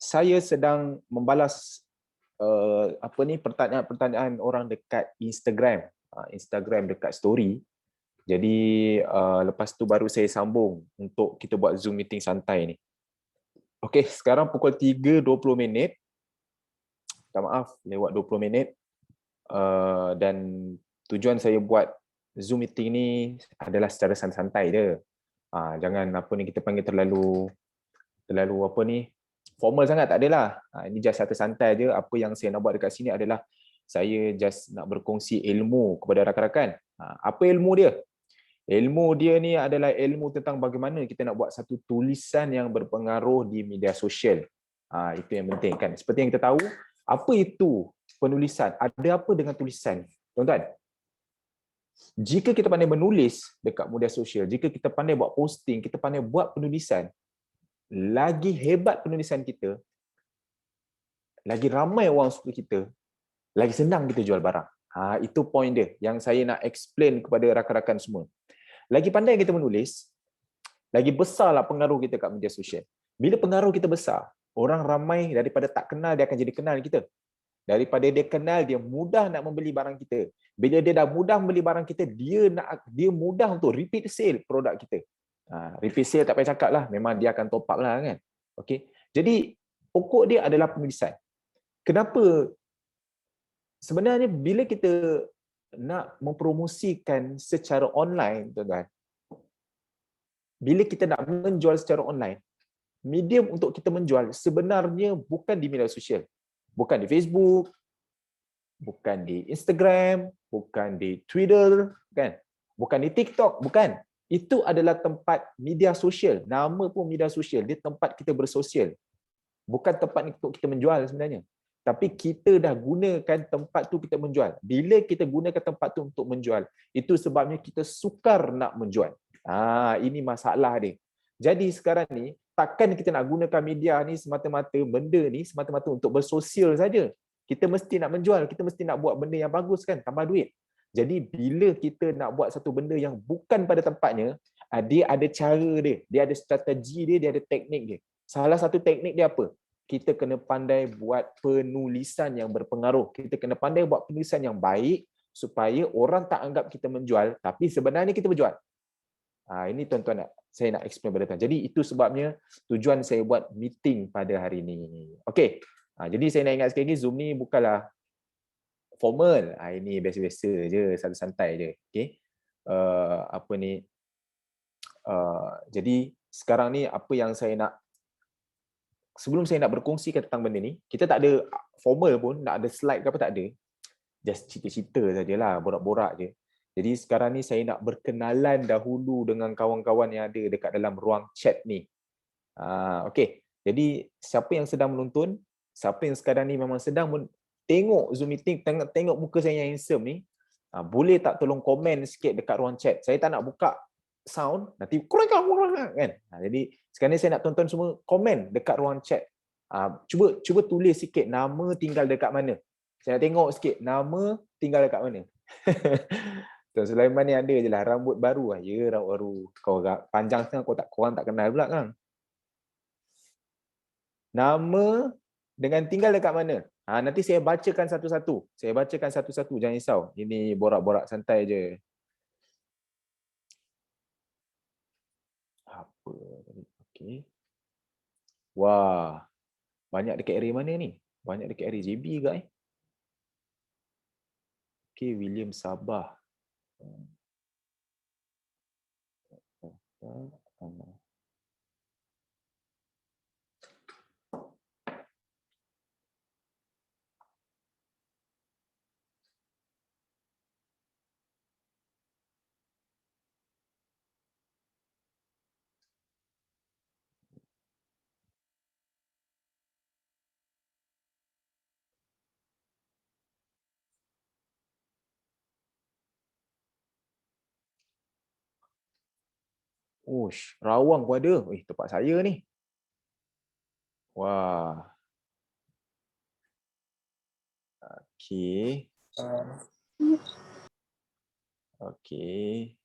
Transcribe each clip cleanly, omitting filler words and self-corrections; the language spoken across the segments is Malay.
Saya sedang membalas pertanyaan-pertanyaan orang dekat Instagram, Instagram dekat story. Jadi lepas tu baru saya sambung untuk kita buat Zoom meeting santai ni. Okey, sekarang pukul 3.20. Minta maaf lewat 20 minit. Dan tujuan saya buat Zoom meeting ni adalah secara santai dia. Jangan kita panggil terlalu formal sangat, tak adalah. Ini just satu santai je. Apa yang saya nak buat dekat sini adalah saya just nak berkongsi ilmu kepada rakan-rakan. Apa ilmu dia? Ilmu dia ni adalah ilmu tentang bagaimana kita nak buat satu tulisan yang berpengaruh di media sosial. Itu yang penting kan. Seperti yang kita tahu, apa itu penulisan? Ada apa dengan tulisan? Tuan-tuan, jika kita pandai menulis dekat media sosial, jika kita pandai buat posting, kita pandai buat penulisan, lagi hebat penulisan kita, lagi ramai orang suka kita, lagi senang kita jual barang. Itu point dia yang saya nak explain kepada rakan-rakan semua. Lagi pandai kita menulis, lagi besarlah pengaruh kita kat media sosial. Bila pengaruh kita besar, orang ramai daripada tak kenal dia akan jadi kenal kita. Daripada dia kenal, dia mudah nak membeli barang kita. Bila dia dah mudah membeli barang kita, dia mudah untuk repeat sale produk kita. Repeat sale tak payah cakap lah, memang dia akan top up lah kan. Okay? Jadi pokok dia adalah penulisan. Kenapa? Sebenarnya bila kita nak mempromosikan secara online, tuan-tuan, bila kita nak menjual secara online, medium untuk kita menjual sebenarnya bukan di media sosial. Bukan di Facebook, bukan di Instagram, bukan di Twitter, kan? Bukan di TikTok, bukan. Itu adalah tempat media sosial. Nama pun media sosial, dia tempat kita bersosial. Bukan tempat untuk kita menjual sebenarnya. Tapi kita dah gunakan tempat tu kita menjual. Bila kita gunakan tempat tu untuk menjual, itu sebabnya kita sukar nak menjual. Ini masalah dia. Jadi sekarang ni, takkan kita nak gunakan media ni semata-mata, benda ni semata-mata untuk bersosial saja. Kita mesti nak menjual, kita mesti nak buat benda yang bagus kan, tambah duit. Jadi bila kita nak buat satu benda yang bukan pada tempatnya, dia ada cara dia ada strategi dia ada teknik dia. Salah satu teknik dia apa? Kita kena pandai buat penulisan yang berpengaruh. Kita kena pandai buat penulisan yang baik supaya orang tak anggap kita menjual, tapi sebenarnya kita berjual. Ini tuan-tuan saya nak explain pada tuan. Jadi itu sebabnya tujuan saya buat meeting pada hari ini. Okey. Jadi saya nak ingat sekali lagi, Zoom ni bukanlah formal. Ini biasa-biasa je, santai-santai je. Okey. Jadi sekarang ni apa yang saya nak, sebelum saya nak berkongsikan tentang benda ni, kita tak ada formal pun, nak ada slide ke apa tak ada. Just cerita-cerita sajalah, borak-borak je. Jadi sekarang ni saya nak berkenalan dahulu dengan kawan-kawan yang ada dekat dalam ruang chat ni. Okey. Jadi siapa yang sedang menonton, siapa yang sekarang ni memang sedang tengok Zoom meeting, tengok muka saya yang handsome ni, boleh tak tolong komen sikit dekat ruang chat. Saya tak nak buka sound, nanti kurang kan. Jadi sekarang ni saya nak tonton semua komen dekat ruang chat. Cuba tulis sikit nama, tinggal dekat mana. Saya nak tengok sikit nama, tinggal dekat mana. Tuan Sulaiman ni ada je lah, rambut baru lah. Ya, rambut baru. Kau panjang sangat, korang tak kenal pula kan. Nama dengan tinggal dekat mana. Nanti saya bacakan satu-satu. Jangan risau. Ini borak-borak santai je. Apa tadi? Okey. Wah. Banyak dekat area mana ni? Banyak dekat area JB ke Okey, William Sabah. Rawang pun ada. Tempat saya ni. Wah. Okey. Okey.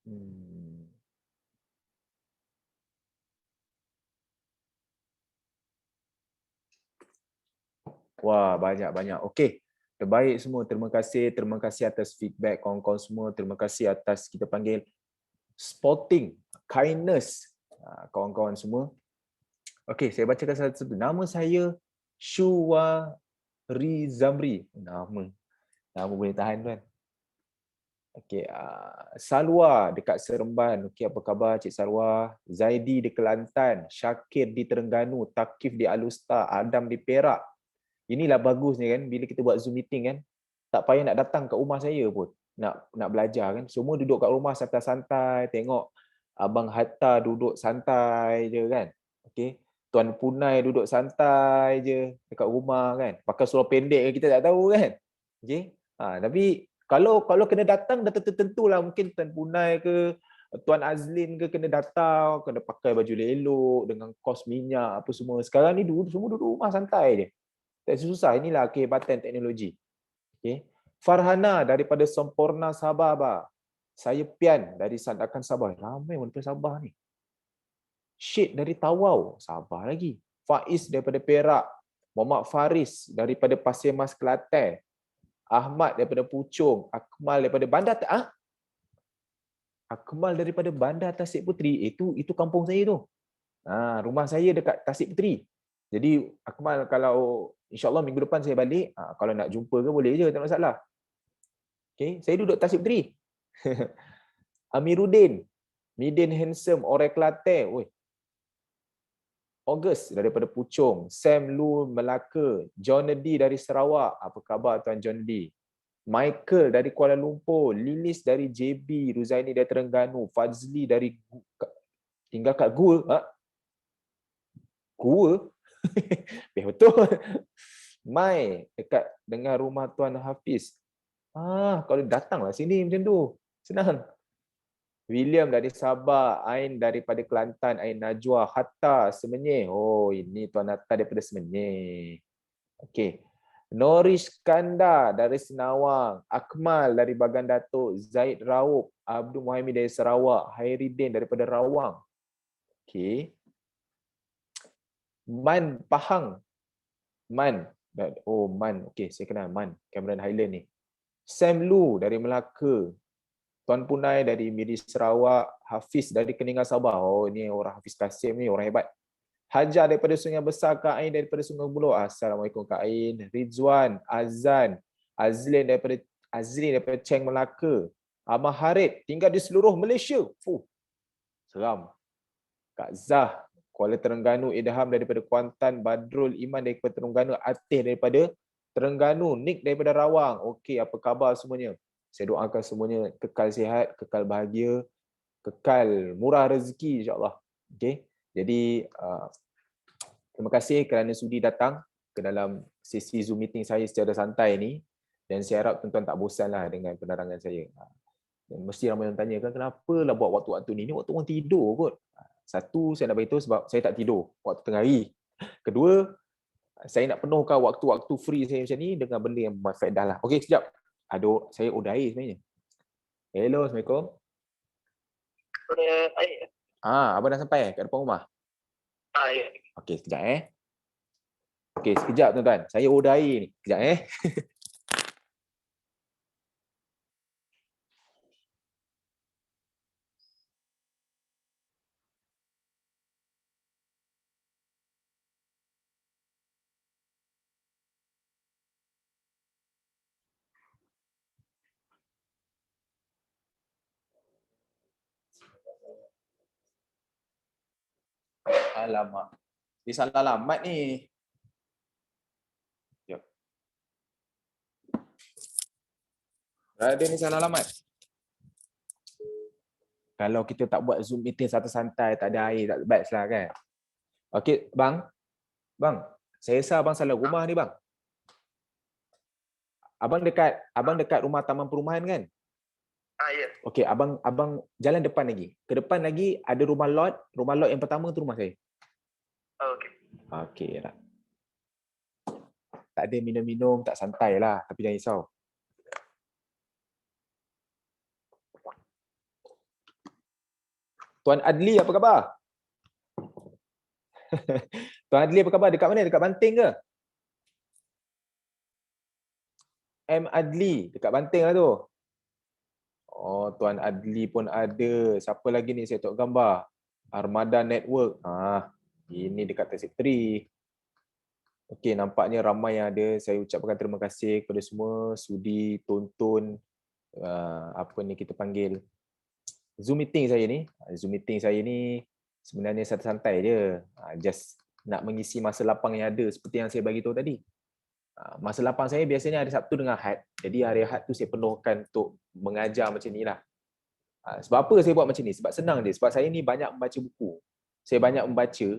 Hmm. Wah, banyak-banyak. Okey. Terbaik semua. Terima kasih. Terima kasih atas feedback kawan-kawan semua. Terima kasih atas kita panggil spotting, kindness kawan-kawan semua. Okey, saya bacakan satu-satu. Nama saya Shuwa Rizamri. Nama boleh tahan kan? Okey, Salwa dekat Seremban. Okey, apa khabar Cik Salwa? Zaidi di Kelantan, Syakir di Terengganu, Takif di Alustar, Adam di Perak. Inilah bagusnya kan bila kita buat Zoom meeting kan. Tak payah nak datang kat rumah saya pun. Nak belajar kan. Semua duduk kat rumah santai-santai, tengok Abang Hatta duduk santai je kan. Okey. Tuan Punai duduk santai je dekat rumah kan. Pakai seluar pendek kita tak tahu kan. Okey. Tapi kalau kena datang dah tentulah mungkin Tuan Punai ke Tuan Azlin ke kena datang, kena pakai baju elok dengan kos minyak apa semua. Sekarang ni semua duduk rumah santai je. Tak susah, inilah kehebatan teknologi. Okay. Farhana daripada Semporna Sabah, bah. Saya Pian dari Sandakan Sabah. Ramai orang daripada Sabah ni. Syed dari Tawau, Sabah lagi. Faiz daripada Perak. Muhammad Faris daripada Pasir Mas Kelantan. Ahmad daripada Puchong. Akmal daripada Bandar Akmal daripada Bandar Tasik Puteri. Itu kampung saya tu. Rumah saya dekat Tasik Puteri. Jadi Akmal kalau insya-Allah minggu depan saya balik, kalau nak jumpa ke boleh je, tak masalah. Okey, saya duduk Tasik Puteri. Amiruddin, Midin Handsome, Orang Kelantan. Oi. August daripada Puchong, Sam Lu Melaka, John D dari Sarawak. Apa khabar Tuan John D? Michael dari Kuala Lumpur, Lilis dari JB, Ruzaini dari Terengganu, Fazli dari tinggal kat Gua. Gua? Betul. Mai dekat dengan rumah Tuan Hafiz. Kalau datanglah sini macam tu. Senang. William dari Sabah, Ain daripada Kelantan, Ain Najwa, Hatta Semenyih. Oh, ini Tuan Hatta daripada Semenyih. Okey. Norish Kanda dari Senawang, Akmal dari Bagan Datuk, Zaid Raup, Abdul Muhammad dari Sarawak, Hairidin daripada Rawang. Okey. Man Pahang. Man. Man. Okey, saya kenal Man. Cameron Highland ni. Sam Lu dari Melaka. Tuan Punai dari Miri Sarawak. Hafiz dari Keningau Sabah. Oh, ni orang Hafiz Kasim ni, orang hebat. Hajar daripada Sungai Besar. Kak Ain daripada Sungai Buloh. Assalamualaikum Kak Ain. Rizwan. Azan. Azlin daripada Cheng Melaka. Abang Harid tinggal di seluruh Malaysia. Seram. Kak Zah. Kuala Terengganu, Idham daripada Kuantan, Badrul Iman daripada Terengganu, Atih daripada Terengganu, Nick daripada Rawang. Okey, apa khabar semuanya? Saya doakan semuanya kekal sihat, kekal bahagia, kekal murah rezeki insya-Allah. Okey. Jadi terima kasih kerana sudi datang ke dalam sesi Zoom meeting saya secara santai ni, dan saya harap tuan-tuan tak bosanlah dengan penerangan saya. Dan mesti ramai orang tanya kan kenapa lah buat waktu-waktu ni? Ni waktu orang tidur kot. Satu, saya nak beritahu sebab saya tak tidur waktu tengah hari. Kedua, saya nak penuhkan waktu-waktu free saya macam ni dengan benda yang berfaedah lah. Okey, sekejap. Saya order air sebenarnya. Hello, Assalamualaikum. Air. Abang dah sampai kat depan rumah? Ya. Okey, sekejap Okey, sekejap tuan-tuan. Saya order air ni. Sekejap Alamak. Dia salah alamat ni. Jom. Ada ni salah alamat. Kalau kita tak buat Zoom meeting santai-santai, tak ada air, tak best lah kan. Okey, bang. Bang, saya rasa abang salah rumah ni bang. Abang dekat rumah Taman Perumahan kan? Ya. Okey, abang jalan depan lagi. Ke depan lagi ada rumah lot yang pertama tu rumah saya. Okey. Okey lah. Tak ada minum-minum, tak santai lah, tapi jangan risau. Tuan Adli apa khabar? Tuan Adli apa khabar? Dekat mana? Dekat Banting ke? M Adli dekat Banting lah tu. Oh, Tuan Adli pun ada. Siapa lagi ni saya tengok gambar? Armada Network. Ini dekat Tasik 3. Okey, nampaknya ramai yang ada. Saya ucapkan terima kasih kepada semua sudi tonton apa ni kita panggil Zoom meeting saya ni. Zoom meeting saya ni sebenarnya santai-santai je. Just nak mengisi masa lapang yang ada seperti yang saya bagi tahu tadi. Masa lapang saya biasanya hari Sabtu dengan Ahad. Jadi hari Ahad tu saya penuhkan untuk mengajar macam ni lah. Sebab apa saya buat macam ni? Sebab senang je. Sebab saya ni banyak membaca buku. Saya banyak membaca.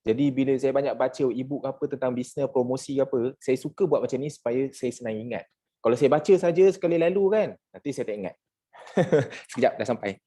Jadi bila saya banyak baca e-book apa tentang bisnes, promosi apa, saya suka buat macam ni supaya saya senang ingat. Kalau saya baca saja sekali lalu kan, nanti saya tak ingat. Sekejap dah sampai.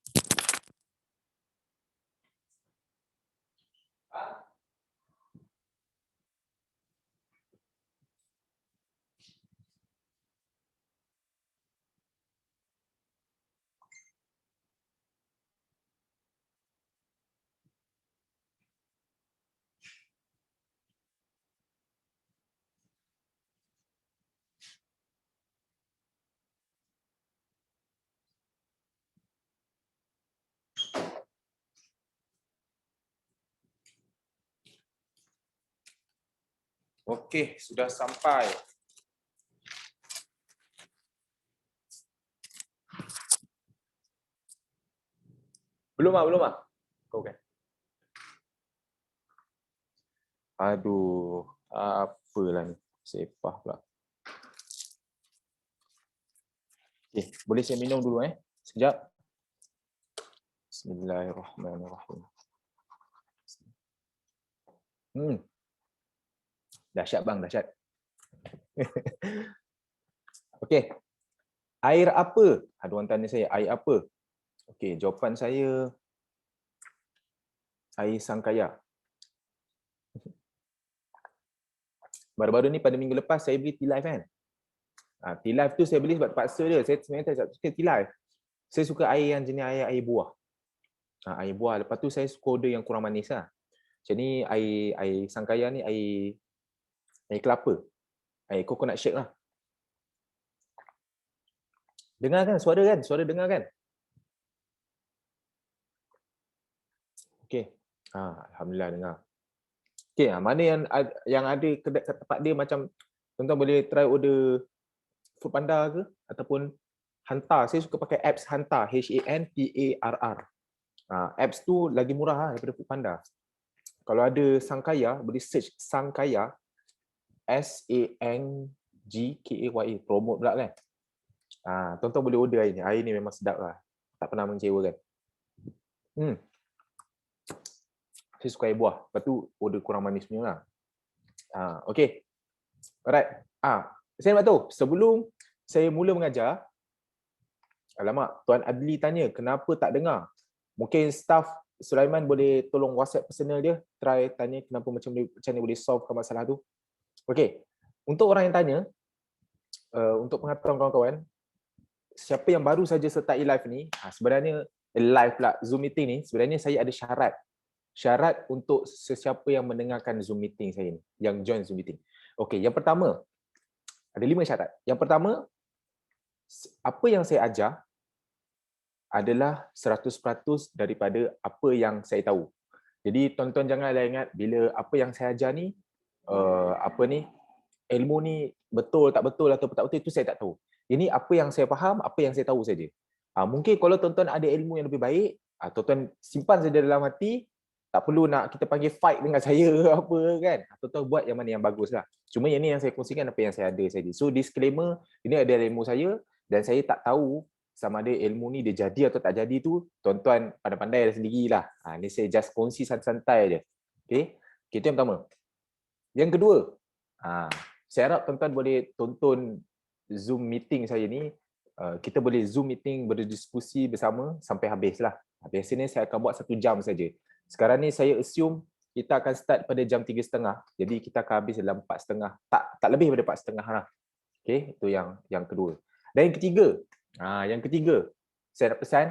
Okey, sudah sampai. Belum ah. Kau kan. Aduh, apalah ni. Sepah pula. Okey, boleh saya minum dulu Sekejap. Bismillahirrahmanirrahim. Dahsyat bang, dahsyat. Okey. Air apa? Ada orang tanya saya, air apa? Okey, jawapan saya air sangkaya. Baru-baru ni pada minggu lepas saya beli T-Life kan. T-Life tu saya beli sebab terpaksa dia. Saya sebenarnya tak suka T-Life. Saya suka air yang jenis air buah. Air buah. Lepas tu saya suka order yang kurang manis lah. Macam ni air sangkaya ni air kelapa. Air coconut shake lah. Dengar kan suara kan? Suara dengar kan? Okey. Alhamdulillah dengar. Okey, mana yang ada kedai kat tempat dia macam tuan-tuan boleh try order Foodpanda ke ataupun hantar. Saya suka pakai apps hantar, HANTARR. Apps tu lagi murah daripada Foodpanda. Kalau ada Sangkaya, boleh search Sangkaya, SANGKAYA, promote pula kan. Tuan-tuan boleh order air ni. Air ni memang sedap lah. Tak pernah mengecewakan. Saya suka air buah. Lepas tu order kurang manis punya lah. Okay. Alright. Saya nak tahu, sebelum saya mula mengajar, alamak, Tuan Adli tanya, kenapa tak dengar? Mungkin staff Sulaiman boleh tolong WhatsApp personal dia, try tanya kenapa macam ni boleh solvekan masalah tu. Okay. Untuk orang yang tanya, untuk pengetahuan kawan-kawan, siapa yang baru saja sertai live ni, sebenarnya live pula Zoom meeting ni, sebenarnya saya ada syarat. Syarat untuk sesiapa yang mendengarkan Zoom meeting saya ni, yang join Zoom meeting. Okey, yang pertama, ada 5 syarat. Yang pertama, apa yang saya ajar adalah 100% daripada apa yang saya tahu. Jadi tuan-tuan janganlah ingat bila apa yang saya ajar ni, ilmu ni betul tak betul atau tak betul, itu saya tak tahu. Ini apa yang saya faham, apa yang saya tahu saja. Mungkin kalau tuan-tuan ada ilmu yang lebih baik, tuan-tuan simpan saja dalam hati, tak perlu nak kita panggil fight dengan saya apa kan. Tuan-tuan buat yang mana yang bagus lah. Cuma yang ni yang saya kongsikan apa yang saya ada saja. So disclaimer, ini adalah ilmu saya dan saya tak tahu sama ada ilmu ni dia jadi atau tak jadi tu, tuan-tuan pandai-pandai sendirilah. Ni saya just kongsi santai-santai je. Okay? Itu yang pertama. Yang kedua, saya harap tuan-tuan boleh tonton Zoom meeting saya ni. Kita boleh Zoom meeting berdiskusi bersama sampai habis lah. Biasanya saya akan buat 1 jam saja. Sekarang ni saya assume kita akan start pada jam 3.30. Jadi kita akan habis dalam 4.30. Tak lebih daripada 4.30 lah. Okay, itu yang kedua. Dan yang ketiga, saya nak pesan,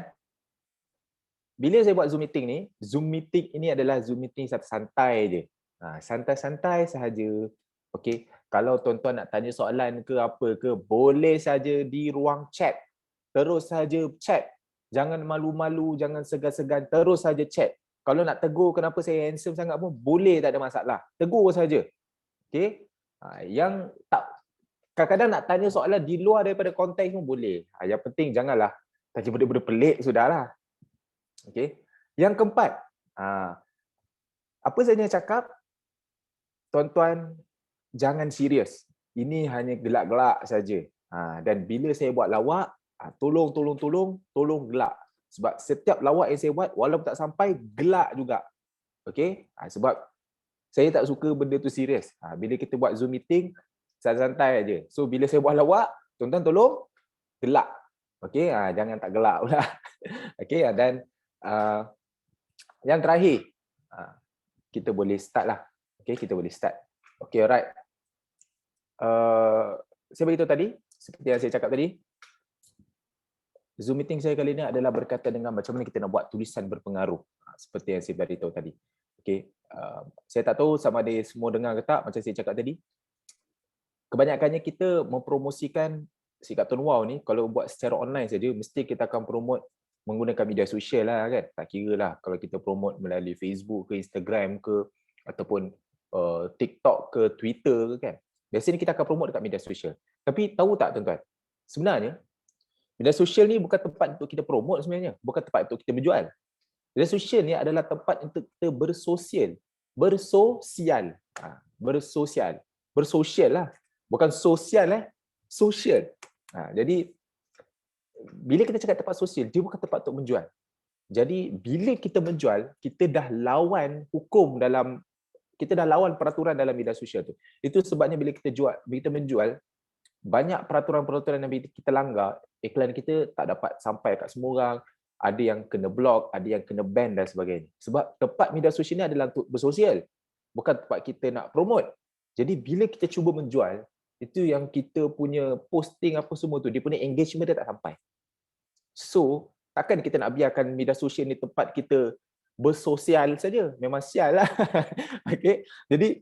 bila saya buat Zoom meeting ini adalah Zoom meeting santai je. Santai-santai sahaja. Okey, kalau tuan-tuan nak tanya soalan ke apa ke, boleh saja di ruang chat. Terus saja chat. Jangan malu-malu, jangan segan-segan, terus saja chat. Kalau nak tegur kenapa saya handsome sangat pun boleh, tak ada masalah. Tegur saja. Okey? Yang tak kadang-kadang nak tanya soalan di luar daripada konteks pun boleh. Yang penting janganlah tanya benda-benda pelik sudahlah. Okey. Yang keempat, apa saya nak cakap? Tuan-tuan jangan serius. Ini hanya gelak-gelak saja. Dan bila saya buat lawak, tolong gelak. Sebab setiap lawak yang saya buat, walaupun tak sampai, gelak juga. Okey? Sebab saya tak suka benda tu serius. Bila kita buat Zoom meeting, santai-santai aja. So bila saya buat lawak, tuan-tuan tolong gelak. Okey? Jangan tak gelak pula. Okey? Dan yang terakhir, kita boleh start lah. Okay, kita boleh start. Okay, alright. Saya beritahu tadi, seperti yang saya cakap tadi, Zoom meeting saya kali ini adalah berkaitan dengan macam mana kita nak buat tulisan berpengaruh. Seperti yang saya beritahu tadi. Okay. Saya tak tahu sama ada semua dengar ke tak, macam saya cakap tadi. Kebanyakannya kita mempromosikan si Kapten Wow ni, kalau buat secara online saja, mesti kita akan promote menggunakan media sosial lah kan. Tak kira lah kalau kita promote melalui Facebook ke Instagram ke ataupun TikTok ke Twitter ke kan. Biasanya kita akan promote dekat media sosial. Tapi tahu tak tuan-tuan? Sebenarnya media sosial ni bukan tempat untuk kita promote sebenarnya, bukan tempat untuk kita menjual. Media sosial ni adalah tempat untuk kita bersosial. Bersosial lah. Bukan sosial sosial. Jadi bila kita cakap tempat sosial, dia bukan tempat untuk menjual. Jadi bila kita menjual, kita dah lawan hukum dalam, kita dah lawan peraturan dalam media sosial tu. Itu sebabnya bila kita menjual, banyak peraturan-peraturan yang kita langgar, iklan kita tak dapat sampai kat semua orang, ada yang kena block, ada yang kena ban dan sebagainya. Sebab tempat media sosial ni adalah untuk bersosial, bukan tempat kita nak promote. Jadi bila kita cuba menjual, itu yang kita punya posting apa semua tu, dia punya engagement dia tak sampai. So, takkan kita nak biarkan media sosial ni tempat kita bersosial saja? Memang sial lah. Okay? Jadi,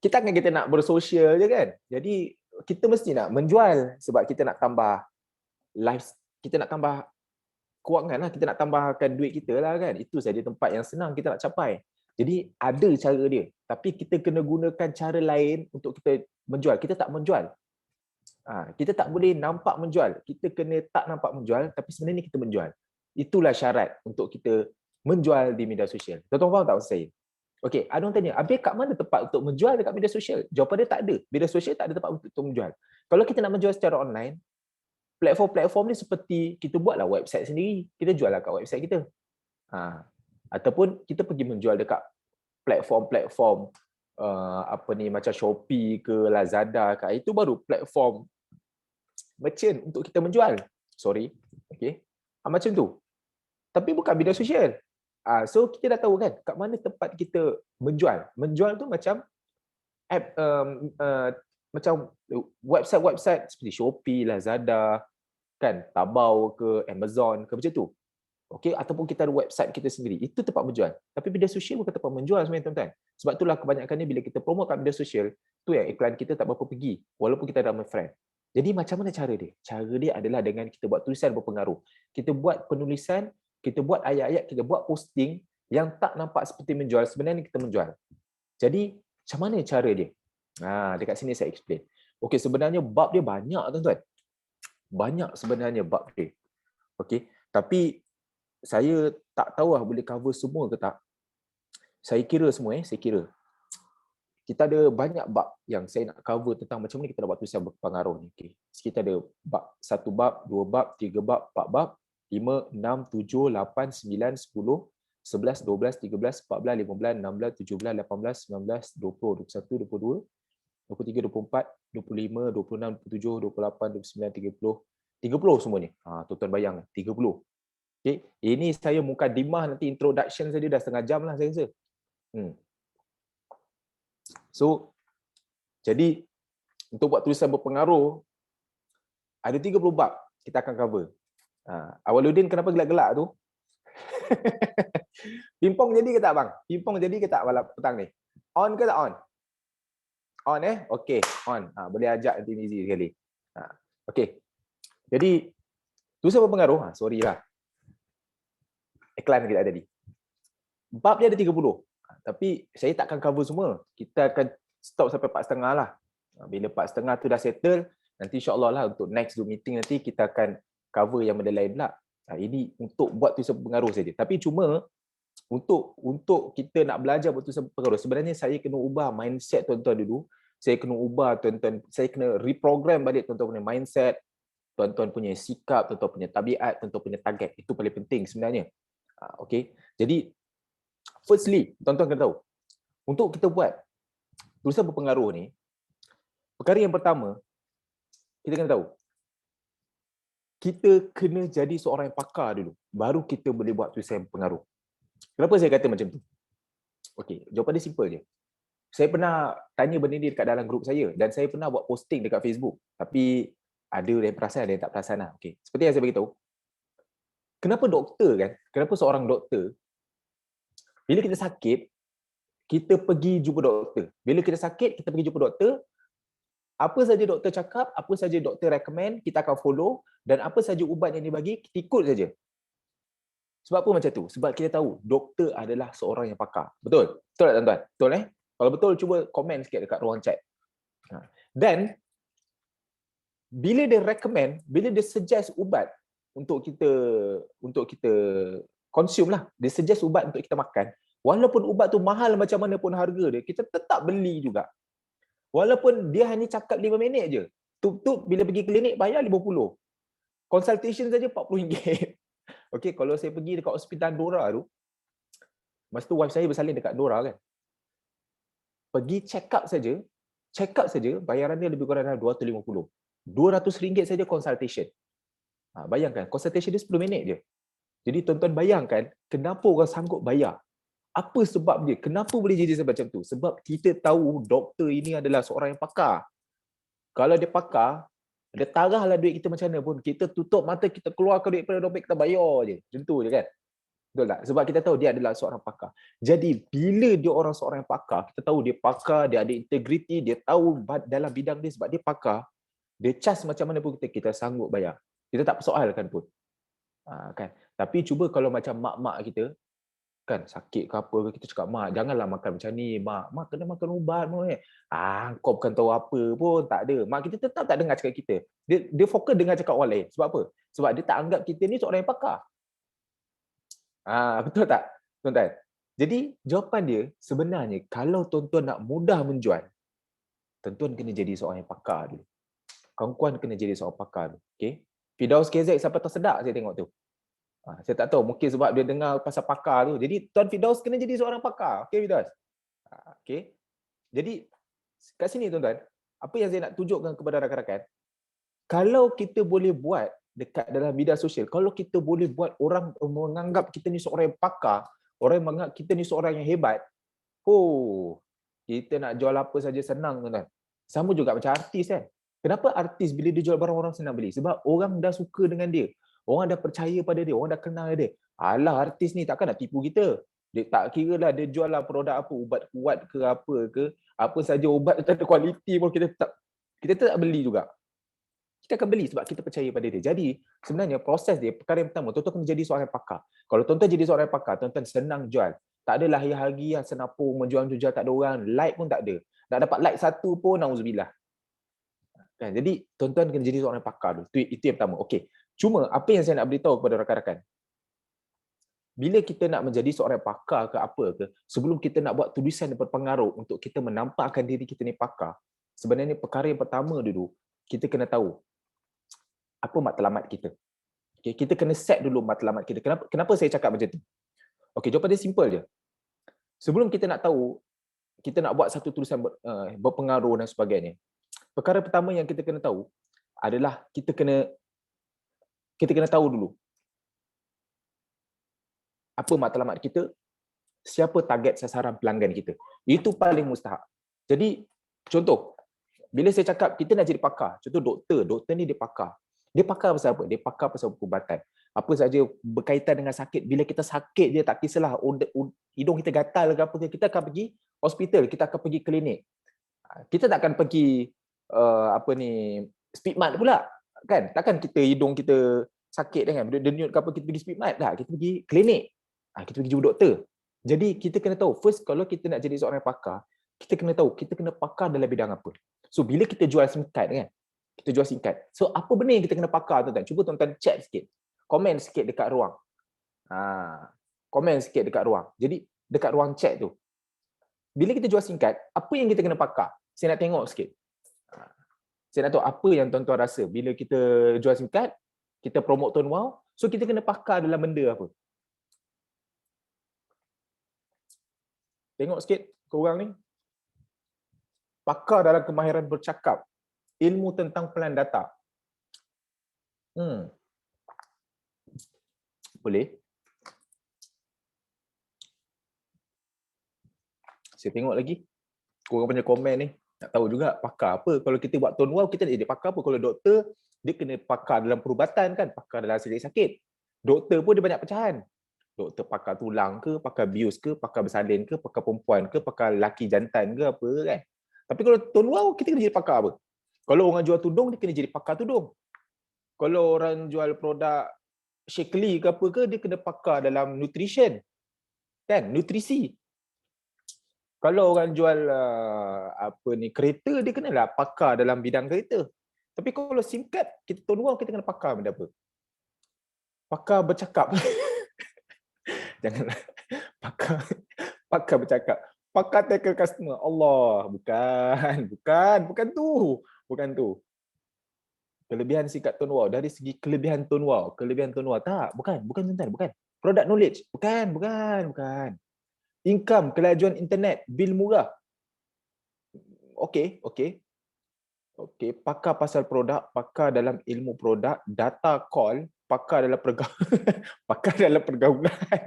kita nak bersosial je kan? Jadi, kita mesti nak menjual sebab kita nak tambah live, kita nak tambah kewangan lah, kita nak tambahkan duit kita lah kan? Itu saja tempat yang senang kita nak capai. Jadi, ada cara dia. Tapi kita kena gunakan cara lain untuk kita menjual. Kita tak menjual. Kita tak boleh nampak menjual. Kita kena tak nampak menjual, tapi sebenarnya kita menjual. Itulah syarat untuk kita menjual di media sosial. Tuan-tuan faham tak maksud saya? Okey, ada orang tanya, habis kat mana tempat untuk menjual dekat media sosial? Jawapan dia tak ada. Media sosial tak ada tempat untuk menjual. Kalau kita nak menjual secara online, platform-platform ni seperti kita buatlah website sendiri. Kita jual lah kat website kita. Ataupun kita pergi menjual dekat platform-platform macam Shopee ke Lazada ke, itu baru platform merchant untuk kita menjual. Okey. Macam tu. Tapi bukan media sosial. So kita dah tahu kan kat mana tempat kita menjual. Menjual tu macam app macam website-website seperti Shopee, Lazada, kan, Taobao ke Amazon ke macam tu. Okey, ataupun kita ada website kita sendiri. Itu tempat menjual. Tapi media sosial bukan tempat menjual sebenarnya tuan-tuan. Sebab itulah kebanyakannya bila kita promote kat media sosial, tu yang iklan kita tak berapa pergi walaupun kita ramai friend. Jadi macam mana cara dia? Cara dia adalah dengan kita buat tulisan berpengaruh. Kita buat penulisan, kita buat ayat-ayat, kita buat posting yang tak nampak seperti menjual, sebenarnya kita menjual. Jadi macam mana cara dia? Dekat sini saya explain. Okey, sebenarnya bab dia banyak tuan-tuan. Banyak sebenarnya bab dia. Okey, tapi saya tak tahu lah boleh cover semua ke tak. Saya kira semua saya kira. Kita ada banyak bab yang saya nak cover tentang macam mana kita nak buat tulisan berpengaruh ni. Okay. Kita ada bab, 1 bab, 2 bab, 3 bab, 4 bab, 5, 6, 7, 8, 9, 10, 11, 12, 13, 14, 15, 16, 17, 18, 19, 20, 21, 22, 23, 24, 25, 26, 27, 28, 29, 30. 30 semua ni. Tuan-tuan bayang 30. Okay. Ini saya mukadimah, nanti introduction saja dah setengah jam lah saya rasa. So, jadi untuk buat tulisan berpengaruh, ada 30 bab kita akan cover. Awaludin kenapa gelak-gelak tu? Pingpong jadi ke tak bang? Pingpong jadi ke tak malam petang ni? On ke tak on? On Okey, on. Boleh ajak nanti Mizi sekali. Okey. Jadi tu siapa pengaruh? Sorry lah. Iklan kita tadi. Bab dia ada 30. Tapi saya takkan cover semua. Kita akan stop sampai 4.30 lah. Bila 4.30 tu dah settle, nanti insya-Allah lah untuk next Zoom meeting nanti kita akan cover yang benda lain pula. Ini untuk buat tu pengaruh saja. Tapi cuma untuk kita nak belajar buat tu pengaruh, sebenarnya saya kena ubah mindset tuan-tuan dulu. Saya kena ubah tuan-tuan, saya kena reprogram balik tuan-tuan punya mindset, tuan-tuan punya sikap, tuan-tuan punya tabiat, tuan-tuan punya target. Itu paling penting sebenarnya. Okey. Jadi firstly, tuan-tuan kena tahu, untuk kita buat tulisan berpengaruh ni, perkara yang pertama, kita kena tahu, kita kena jadi seorang yang pakar dulu, baru kita boleh buat tulisan berpengaruh. Kenapa saya kata macam tu? Okey, jawapan dia simple je. Saya pernah tanya benda ni dekat dalam grup saya dan saya pernah buat posting dekat Facebook. Tapi ada yang perasan, ada yang tak perasan lah. Okey, seperti yang saya beritahu, kenapa doktor kan? Kenapa seorang doktor, bila kita sakit, kita pergi jumpa doktor. Bila kita sakit, kita pergi jumpa doktor. Apa saja doktor cakap, apa saja doktor recommend, kita akan follow, dan apa saja ubat yang dia bagi, kita ikut saja. Sebab apa macam tu? Sebab kita tahu doktor adalah seorang yang pakar. Betul? Betul tak tuan-tuan? Betul Kalau betul, cuba komen sikit dekat ruang chat. Dan bila dia recommend, bila dia suggest ubat untuk kita consume lah, dia suggest ubat untuk kita makan, walaupun ubat tu mahal macam mana pun harga dia, kita tetap beli juga. Walaupun dia hanya cakap 5 minit je. Tutup bila pergi klinik bayar 50. Consultation saja RM40. Okey, kalau saya pergi dekat hospital Dora tu, masa tu wife saya bersalin dekat Dora kan. Pergi check up saja bayaran dia lebih kurang dalam RM250. RM200 saja consultation. Bayangkan, consultation dia 10 minit je. Jadi tuan-tuan bayangkan, kenapa orang sanggup bayar? Apa sebab dia? Kenapa boleh jadi macam tu? Sebab kita tahu doktor ini adalah seorang yang pakar. Kalau dia pakar, dia tarahlah duit kita macam mana pun, kita tutup mata, kita keluarkan duit pada dompet, kita bayar je. Macam tu je kan? Betul tak? Sebab kita tahu dia adalah seorang pakar. Jadi bila dia orang seorang yang pakar, kita tahu dia pakar, dia ada integriti, dia tahu dalam bidang dia sebab dia pakar, dia charge macam mana pun kita sanggup bayar. Kita tak persoalkan pun. Kan? Tapi cuba kalau macam mak-mak kita, kan sakit ke apa, kita cakap, mak janganlah makan macam ni, mak kena makan ubat. Kau bukan tahu apa pun, tak ada. Mak kita tetap tak dengar cakap kita. Dia fokus dengar cakap orang lain. Sebab apa? Sebab dia tak anggap kita ni seorang yang pakar. Betul tak, tuan-tuan? Jadi jawapan dia sebenarnya, kalau tuan-tuan nak mudah menjual, tuan-tuan kena jadi seorang yang pakar dulu. Kawan-kawan kena jadi seorang pakar dulu. Okay? Firdaus KZ sampai tersedak saya tengok tu. Saya tak tahu, mungkin sebab dia dengar pasal pakar tu. Jadi Tuan Firdaus kena jadi seorang pakar. Okey Firdaus? Okey. Jadi kat sini tuan-tuan, apa yang saya nak tunjukkan kepada rakan-rakan, kalau kita boleh buat dekat dalam media sosial, kalau kita boleh buat orang menganggap kita ni seorang yang pakar, orang yang menganggap kita ni seorang yang hebat, kita nak jual apa saja senang tuan-tuan. Sama juga macam artis kan. Kenapa artis bila dia jual barang orang senang beli? Sebab orang dah suka dengan dia. Orang dah percaya pada dia, orang dah kenal dia. Alah, artis ni takkan nak tipu kita. Dia tak kira lah dia jual lah produk apa, ubat kuat ke apa saja ubat tak ada kualiti pun kita tak beli juga. Kita akan beli sebab kita percaya pada dia. Jadi, sebenarnya proses dia, perkara yang pertama, tuan-tuan kena jadi seorang yang pakar. Kalau tuan-tuan jadi seorang yang pakar, tuan-tuan senang jual. Tak adalah hari-hari yang senapung, menjual-jual tak ada orang, like pun tak ada. Nak dapat like satu pun, nauzubillah. Kan? Jadi, tuan-tuan kena jadi seorang yang pakar dulu. Itu yang pertama. Okey. Cuma apa yang saya nak beritahu kepada rakan-rakan, bila kita nak menjadi seorang pakar ke apa ke, sebelum kita nak buat tulisan yang berpengaruh untuk kita menampakkan diri kita ni pakar, sebenarnya perkara yang pertama dulu, kita kena tahu apa matlamat kita. Okay, kita kena set dulu matlamat kita. Kenapa saya cakap macam tu? Okey, jawapan dia simple je. Sebelum kita nak tahu, kita nak buat satu tulisan berpengaruh dan sebagainya, perkara pertama yang kita kena tahu adalah kita kena tahu dulu apa matlamat kita, siapa target sasaran pelanggan kita. Itu paling mustahak. Jadi, contoh, bila saya cakap kita nak jadi pakar, contoh doktor ni dia pakar. Dia pakar pasal apa? Dia pakar pasal perubatan. Apa saja berkaitan dengan sakit. Bila kita sakit je, tak kisahlah hidung kita gatal ke apa ke, kita akan pergi hospital, kita akan pergi klinik. Kita tak akan pergi speed mart pula, kan? Takkan kita hidung kita sakit kan, denyut ke apa kita pergi speed mart dah, kita pergi klinik. Kita pergi jumpa doktor. Jadi kita kena tahu first, kalau kita nak jadi seorang pakar, kita kena tahu kita kena pakar dalam bidang apa. So bila kita jual SIM card kan, kita jual SIM card. So apa benda yang kita kena pakar tuan-tuan? Cuba tuan-tuan chat sikit. Komen sikit dekat ruang. Komen sikit dekat ruang. Jadi dekat ruang chat tu, bila kita jual SIM card, apa yang kita kena pakar? Saya nak tengok sikit. Saya nak tahu apa yang tuan-tuan rasa bila kita jual SIM card, kita promote Tuan Wow, so kita kena pakar dalam benda apa? Tengok sikit korang ni. Pakar dalam kemahiran bercakap, ilmu tentang pelan data. Boleh? Saya tengok lagi. Korang punya komen ni. Nak tahu juga pakar apa. Kalau kita buat Tuan Wow, kita nak jadi pakar apa? Kalau doktor, dia kena pakar dalam perubatan kan? Pakar dalam sakit-sakit. Doktor pun dia banyak pecahan. Doktor pakar tulang ke, pakar bius ke, pakar bersalin ke, pakar perempuan ke, pakar laki jantan ke apa kan. Tapi kalau Tuan Wow, kita kena jadi pakar apa? Kalau orang jual tudung, dia kena jadi pakar tudung. Kalau orang jual produk Shakely ke apa ke, dia kena pakar dalam nutrition. Kan? Nutrisi. Kalau orang jual kereta, dia kenalah pakar dalam bidang kereta. Tapi kalau SIM card, kita Tuan Wow, kita kena pakar benda apa? Pakar bercakap. Janganlah. Pakar bercakap. Pakar tackle customer. Allah, bukan tu. Kelebihan sikap Tuan Wow, dari segi kelebihan Tuan Wow tak, bukan tuan-tuan, bukan. Product knowledge, bukan. Income, kelajuan internet, bil murah. Okey. Pakar pasal produk, pakar dalam ilmu produk, data call, pakar dalam pergaulan.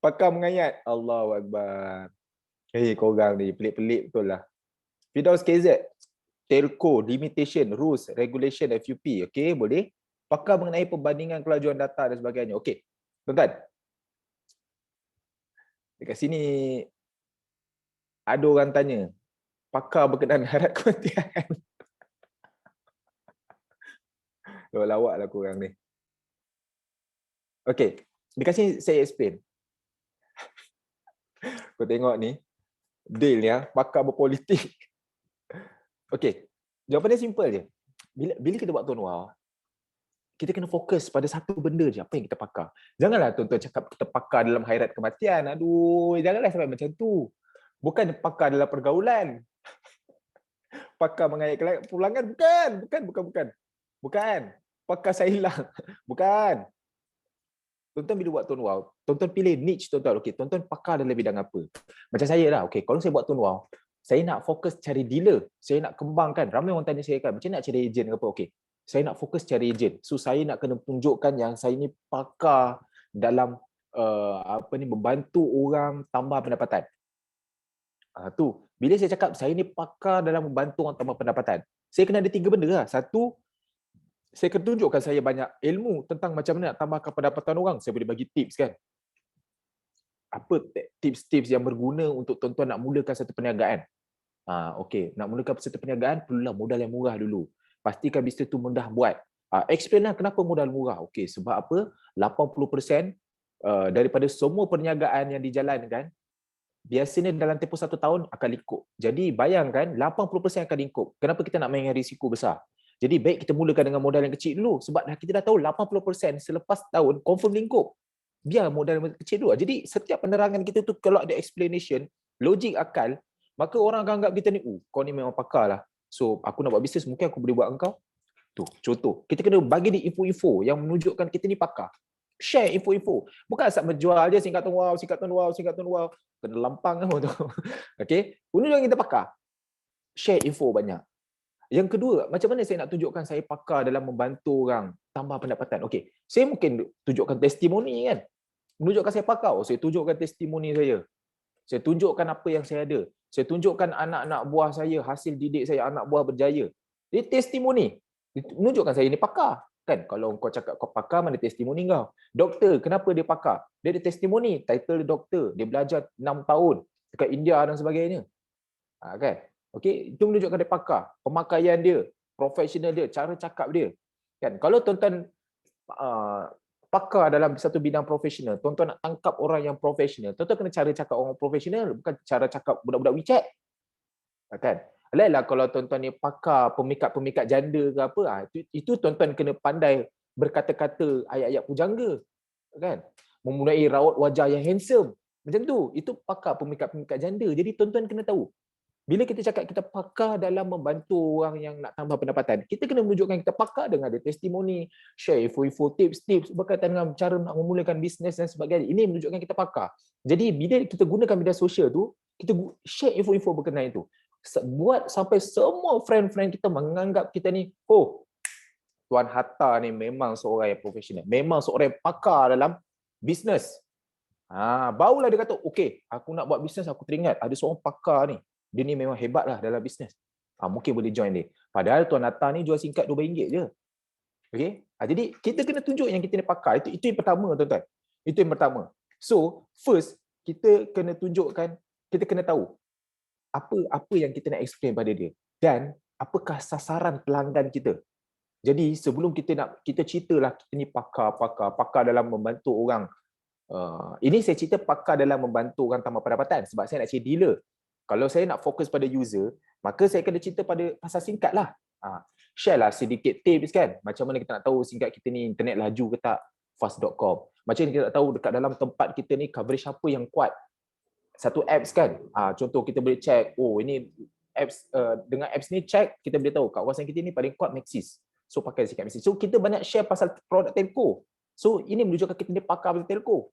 Pakar mengayat. Allahu Akbar. Korang ni pelik-pelik betul lah. Firdaus KZ, telco, limitation, rules, regulation, FUP. Okey, boleh. Pakar mengenai perbandingan kelajuan data dan sebagainya. Okey. Tuan-tuan. Dekat sini ada orang tanya, pakar berkenaan harap kematian. Lawak lah korang ni. Okey, dekat sini saya explain. Kau tengok ni, deal ya, pakar berpolitik. Okey, jawapan dia simple je. Bila kita buat Tuan Wow, kita kena fokus pada satu benda je, apa yang kita pakar. Janganlah tuan-tuan cakap kita pakar dalam hairat kematian. Aduh, janganlah sampai macam tu. Bukan pakar dalam pergaulan. Pakar mengayat pulangan, bukan. Pakar saya hilang. Bukan. Tuan-tuan bila buat Tuan Wow, tuan-tuan pilih niche tuan-tuan. Okey, tuan-tuan pakar dalam bidang apa? Macam saya lah. Okey, kalau saya buat Tuan Wow, saya nak fokus cari dealer. Saya nak kembangkan. Ramai orang tanya saya kan, macam nak cari ejen ke apa? Okey. Saya nak fokus cari ejen. So saya nak kena tunjukkan yang saya ni pakar dalam membantu orang tambah pendapatan. Tu. Bila saya cakap saya ni pakar dalam membantu orang tambah pendapatan, saya kena ada 3 benda lah. Satu, saya kena tunjukkan saya banyak ilmu tentang macam mana nak tambahkan pendapatan orang. Saya boleh bagi tips kan. Apa tips-tips yang berguna untuk tuan-tuan nak mulakan satu perniagaan. Okey, nak mulakan satu perniagaan perlulah modal yang murah dulu. Pastikan bisnes tu mudah buat. Explain lah kenapa modal murah. Okey, sebab apa? 80% daripada semua perniagaan yang dijalankan biasanya dalam tempoh 1 tahun akan lingkup. Jadi bayangkan 80% akan lingkup. Kenapa kita nak main dengan risiko besar? Jadi baik kita mulakan dengan modal yang kecil dulu sebab kita dah tahu 80% selepas tahun confirm lingkup. Biar modal yang kecil dulu. Jadi setiap penerangan kita tu kalau ada explanation, logik akal, maka orang akan anggap kita ni, kau ni memang pakar lah. So aku nak buat bisnes, mungkin aku boleh buat engkau. Tu, contoh. Kita kena bagi ni info-info yang menunjukkan kita ni pakar. Share info-info. Bukan asal menjual je singkat Tuan Wow. Kena lampang tu. Okey, tunjukkan kita pakar. Share info banyak. Yang kedua, macam mana saya nak tunjukkan saya pakar dalam membantu orang tambah pendapatan? Okey, saya mungkin tunjukkan testimoni kan. Menunjukkan saya pakar. Saya tunjukkan testimoni saya. Saya tunjukkan apa yang saya ada. Saya tunjukkan anak-anak buah saya, hasil didik saya, anak buah berjaya. Ini testimoni. Menunjukkan saya ni pakar. Kan kalau kau cakap kau pakar, mana testimoni kau? Doktor, kenapa dia pakar? Dia ada testimoni, title dia doktor, dia belajar 6 tahun dekat India dan sebagainya. Kan? Okey, itu menunjukkan dia pakar. Pemakaian dia, profesional dia, cara cakap dia. Kan? Kalau tuan-tuan pakar dalam satu bidang profesional, tuan-tuan nak tangkap orang yang profesional, tuan-tuan kena cara cakap orang profesional, bukan cara cakap budak-budak WeChat. Kan? Lainlah kalau tuan-tuan ni pakar pemikat-pemikat janda ke apa, itu tuan-tuan kena pandai berkata-kata ayat-ayat pujangga, kan? Mempunyai raut wajah yang handsome. Macam tu, itu pakar pemikat-pemikat janda. Jadi tuan-tuan kena tahu. Bila kita cakap kita pakar dalam membantu orang yang nak tambah pendapatan, kita kena menunjukkan kita pakar dengan ada testimoni, share info-info, tips-tips berkaitan dengan cara nak memulakan bisnes dan sebagainya. Ini menunjukkan kita pakar. Jadi bila kita gunakan media sosial tu, kita share info-info berkenaan itu. Buat sampai semua friend-friend kita menganggap kita ni, oh, Tuan Hatta ni memang seorang yang profesional, memang seorang yang pakar dalam bisnes. Barulah dia kata, okey, aku nak buat bisnes, aku teringat ada seorang pakar ni, dia ni memang hebat lah dalam bisnes. Mungkin boleh join dia. Padahal Tuan Hatta ni jual singkat RM2 je. Okey? Jadi kita kena tunjuk yang kita ni pakar. Itu yang pertama, tuan-tuan. Itu yang pertama. So, first, kita kena tunjukkan, kita kena tahu apa yang kita nak explain pada dia dan apakah sasaran pelanggan kita. Jadi sebelum kita ceritalah kita ni pakar dalam membantu orang. Ini saya cerita pakar dalam membantu orang tambah pendapatan sebab saya nak jadi dealer. Kalau saya nak fokus pada user, maka saya kena cerita pada pasal singkat lah. Share lah sedikit tips kan. Macam mana kita nak tahu singkat kita ni internet laju ke tak, fast.com. Macam mana kita nak tahu dekat dalam tempat kita ni coverage apa yang kuat. Satu apps kan, contoh kita boleh check, oh ini apps, dengan apps ni check, kita boleh tahu kat kawasan kita ni paling kuat Maxis. So pakai sikit Maxis. So kita banyak share pasal produk telco. So ini menunjukkan kita ni pakar pasal telco.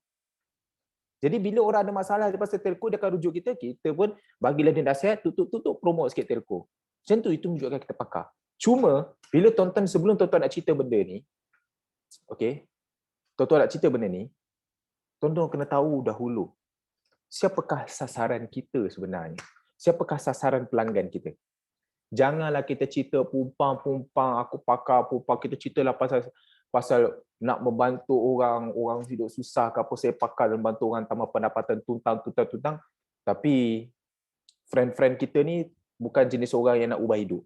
Jadi bila orang ada masalah pasal telco, dia akan rujuk kita, kita pun bagilah dia nasihat, tutup promote sikit telco. Macam tu, itu menunjukkan kita pakar. Cuma bila tuan-tuan, sebelum tuan-tuan nak cerita benda ni, okey, tuan-tuan nak cerita benda ni, tuan-tuan kena tahu dahulu siapakah sasaran kita sebenarnya? Siapakah sasaran pelanggan kita? Janganlah kita cerita pumpang, aku pakar pumpang, kita ceritalah pasal nak membantu orang hidup susah ke apa, saya pakar dan membantu orang tambah pendapatan tuntang. Tapi friend-friend kita ni bukan jenis orang yang nak ubah hidup.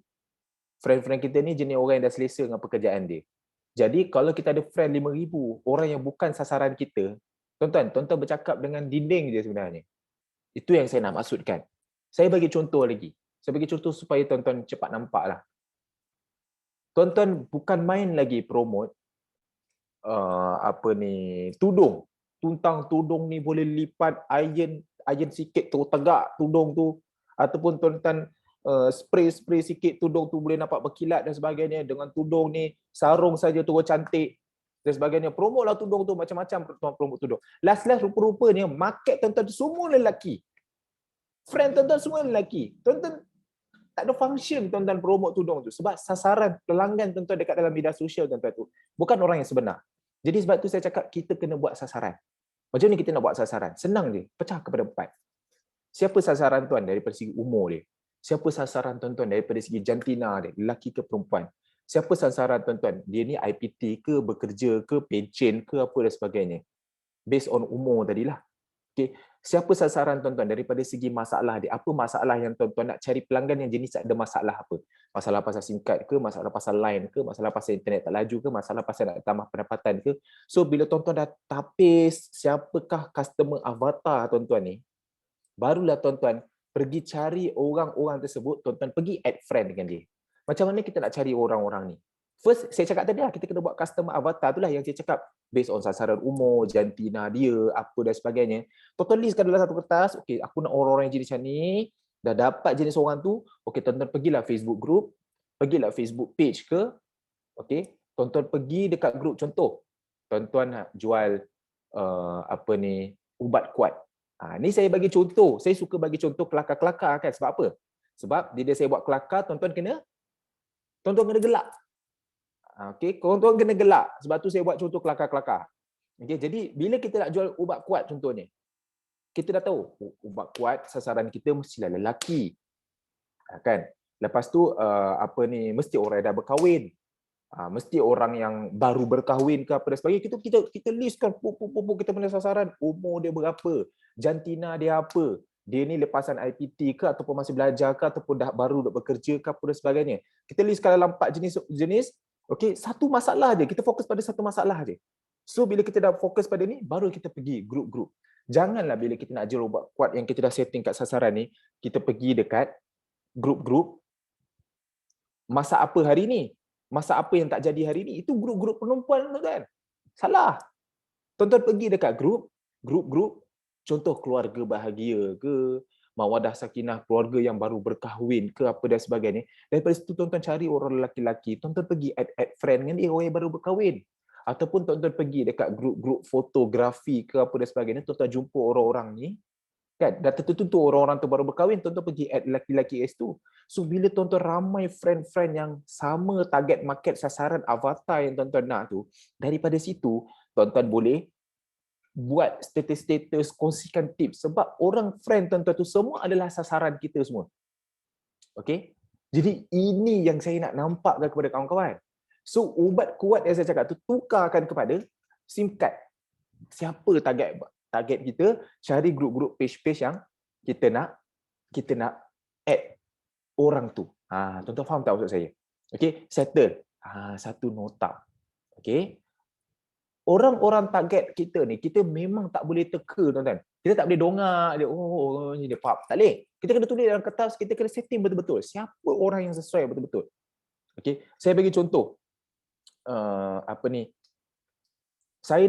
Friend-friend kita ni jenis orang yang dah selesa dengan pekerjaan dia. Jadi kalau kita ada friend 5,000, orang yang bukan sasaran kita, tuan-tuan bercakap dengan dinding je sebenarnya. Itu yang saya nak maksudkan. Saya bagi contoh lagi. Saya bagi contoh supaya tuan-tuan cepat nampak lah. Tuan-tuan bukan main lagi promote tudung. Tuntang tudung ni boleh lipat, iron sikit tu tegak tudung tu, ataupun tuan-tuan spray sikit tudung tu boleh nampak berkilat dan sebagainya. Dengan tudung ni sarung saja tu cantik dan sebagainya. Promote lah tudung tu macam-macam, promote tudung. Last rupa-rupanya market tuan-tuan semua lelaki. Friend tuan-tuan semua lelaki. Tuan-tuan tak ada function tuan-tuan promote tudung tu sebab sasaran pelanggan tuan-tuan dekat dalam media sosial tuan-tuan tu bukan orang yang sebenar. Jadi sebab tu saya cakap kita kena buat sasaran. Macam ni kita nak buat sasaran? Senang je, pecah kepada 4. Siapa sasaran tuan daripada segi umur dia? Siapa sasaran tuan-tuan daripada segi jantina dia, lelaki ke perempuan? Siapa sasaran tuan-tuan? Dia ni IPT ke, bekerja ke, pencen ke, apa dan sebagainya. Based on umur tadilah. Okay. Siapa sasaran tuan-tuan daripada segi masalah dia? Apa masalah yang tuan-tuan nak cari pelanggan yang jenis ada masalah apa? Masalah pasal singkat ke, masalah pasal line ke, masalah pasal internet tak laju ke, masalah pasal nak tambah pendapatan ke. So bila tuan-tuan dah tapis siapakah customer avatar tuan-tuan ni, barulah tuan-tuan pergi cari orang-orang tersebut, tuan-tuan pergi add friend dengan dia. Macam mana kita nak cari orang-orang ni? First, saya cakap tadi lah, kita kena buat customer avatar, itulah yang saya cakap. Based on sasaran umur, jantina dia, apa dan sebagainya. Tuan-tuan listkan dalam satu kertas, okay, aku nak orang-orang yang jenis macam ni, dah dapat jenis orang tu, okay, tuan-tuan pergilah Facebook group, pergilah Facebook page ke, okay, tuan-tuan pergi dekat group, contoh, tuan-tuan nak jual ubat kuat. Ni saya bagi contoh, saya suka bagi contoh kelakar-kelakar kan, sebab apa? Sebab bila saya buat kelakar, tuan-tuan kena gelak. Okay, tuan-tuan kena gelak. Sebab tu saya buat contoh kelakar-kelakar. Okay, jadi bila kita nak jual ubat kuat contohnya, kita dah tahu ubat kuat sasaran kita mestilah lelaki. Kan? Lepas tu mesti orang yang dah berkahwin. Mesti orang yang baru berkahwin ke apa dan sebagainya. Kita listkan, kita punya sasaran, umur dia berapa, jantina dia apa, dia ni lepasan IPT ke ataupun masih belajar ke ataupun dah baru dah bekerja ke apa dan sebagainya. Kita listkan dalam 4 jenis. Okey, satu masalah je. Kita fokus pada satu masalah je. So bila kita dah fokus pada ni, baru kita pergi grup-grup. Janganlah bila kita nak ajar ubat kuat yang kita dah setting kat sasaran ni, kita pergi dekat grup-grup masa apa hari ni, masa apa yang tak jadi hari ni. Itu grup-grup perempuan tu kan. Salah. Tuan-tuan pergi dekat grup-grup, contoh keluarga bahagia ke, mawadah sakinah keluarga yang baru berkahwin ke apa dan sebagainya. Daripada situ tuan-tuan cari orang lelaki-lelaki, tuan-tuan pergi add friend dengan dia orang yang baru berkahwin. Ataupun tuan-tuan pergi dekat grup-grup fotografi ke apa dan sebagainya, tuan-tuan jumpa orang-orang ni, kan, dah tertentu orang-orang tu baru berkahwin, tuan-tuan pergi add lelaki-lelaki tu. So bila tuan-tuan ramai friend-friend yang sama target market sasaran avatar yang tuan-tuan nak tu, daripada situ tuan-tuan boleh buat status-status, kongsikan tips, sebab orang friend tuan-tuan tu semua adalah sasaran kita semua. Okey? Jadi ini yang saya nak nampakkan kepada kawan-kawan. So ubat kuat yang saya cakap tu tukarkan kepada SIM card. Siapa target kita, cari grup-grup page-page yang kita nak add orang tu. Tuan-tuan faham tak maksud saya? Okey, settle. Satu nota. Okey. Orang-orang target kita ni, kita memang tak boleh teka, tuan-tuan. Kita tak boleh dongak dia, ni dia faham. Tak boleh. Kita kena tulis dalam kertas, kita kena setting betul-betul. Siapa orang yang sesuai betul-betul. Okey, saya bagi contoh. Saya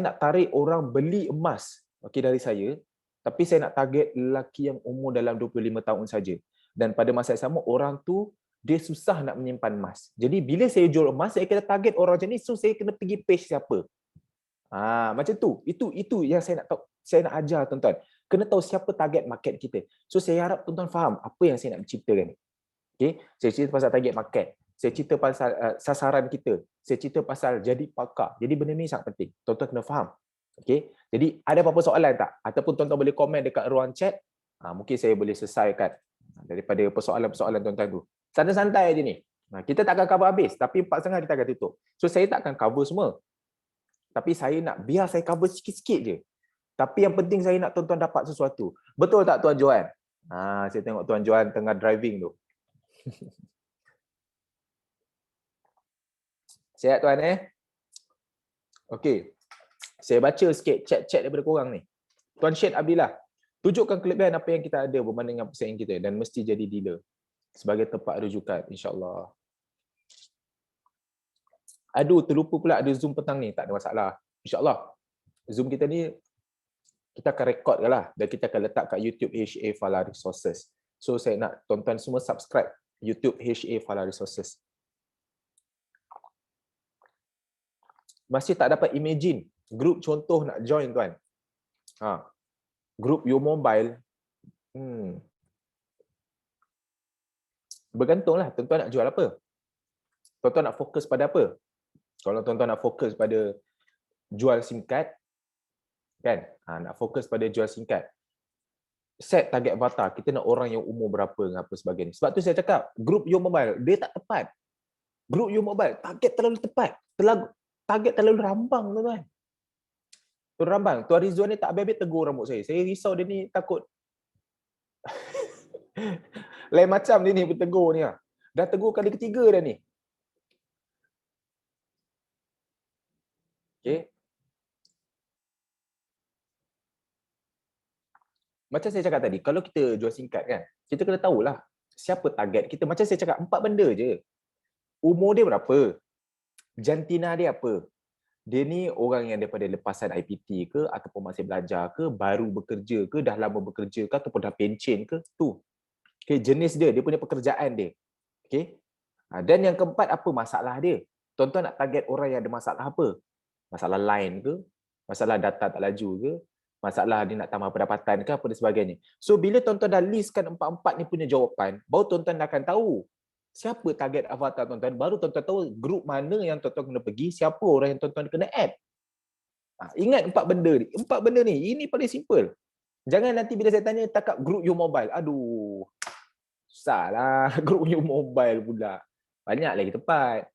nak tarik orang beli emas, okey, dari saya, tapi saya nak target lelaki yang umur dalam 25 tahun saja. Dan pada masa yang sama, orang tu dia susah nak menyimpan emas. Jadi bila saya jual emas, saya kena target orang macam ni, so saya kena pergi page siapa. Macam tu. Itu yang saya nak tahu, saya nak ajar tuan-tuan. Kena tahu siapa target market kita. So saya harap tuan-tuan faham apa yang saya nak ceritakan ni. Okey, saya cerita pasal target market. Saya cerita pasal sasaran kita. Saya cerita pasal jadi pakar. Jadi benda ni sangat penting. Tuan-tuan kena faham. Okey. Jadi ada apa-apa soalan tak? Ataupun tuan-tuan boleh komen dekat ruang chat. Mungkin saya boleh selesaikan daripada persoalan-persoalan tuan-tuan tu. Santai-santai je ni. Kita tak akan cover habis, tapi 4.30 kita akan tutup. So saya tak akan cover semua. Tapi saya nak biar saya cover sikit-sikit je. Tapi yang penting saya nak tuan-tuan dapat sesuatu. Betul tak Tuan Johan? Saya tengok Tuan Johan tengah driving tu. Sihat Tuan Okey. Saya baca sikit chat-chat daripada korang ni. Tuan Syed Abdillah, tunjukkan kelebihan apa yang kita ada berbanding dengan pesaing kita dan mesti jadi dealer sebagai tempat rujukan, insya-Allah. Aduh, terlupa pula ada Zoom petang ni. Tak ada masalah. InsyaAllah. Zoom kita ni, kita akan record lah. Dan kita akan letak kat YouTube HA Fala Resources. So, saya nak tuan-tuan semua subscribe YouTube HA Fala Resources. Masih tak dapat imagine. Grup contoh nak join, tuan. Grup Your Mobile. Bergantunglah. Tuan-tuan nak jual apa? Tuan-tuan nak fokus pada apa? Kalau tuan-tuan nak fokus pada jual SIM card, kan? Nak fokus pada jual SIM card. Set target avatar. Kita nak orang yang umur berapa dan apa sebagainya. Sebab tu saya cakap, grup Your Mobile, dia tak tepat. Grup Your Mobile, target terlalu tepat. Target terlalu rambang, tuan-tuan. Tuan rambang. Tuan Rizwan ni tak habis-habis tegur rambut saya. Saya risau dia ni takut. Lain macam dia ni bertegur ni. Dah tegur kali ketiga dah ni. Okay. Macam saya cakap tadi, kalau kita jual singkat kan, kita kena tahulah siapa target kita. Macam saya cakap, 4 benda je. Umur dia berapa? Jantina dia apa? Dia ni orang yang daripada lepasan IPT ke, ataupun masih belajar ke, baru bekerja ke, dah lama bekerja ke, ataupun dah pencen ke, tu. Okay, jenis dia punya pekerjaan dia. Okay. Dan yang keempat, apa masalah dia? Tuan-tuan nak target orang yang ada masalah apa? Masalah line ke? Masalah data tak laju ke? Masalah dia nak tambah pendapatan ke? Apa dan sebagainya. So, bila tuan-tuan dah listkan 4-4 ni punya jawapan, baru tuan-tuan akan tahu siapa target avatar tuan-tuan. Baru tuan-tuan tahu grup mana yang tuan-tuan kena pergi, siapa orang yang tuan-tuan kena add. Ingat 4 benda ni. 4 benda ni, ini paling simple. Jangan nanti bila saya tanya, takap grup Your Mobile. Aduh, susah lah. Grup Your Mobile pula. Banyak lagi tempat.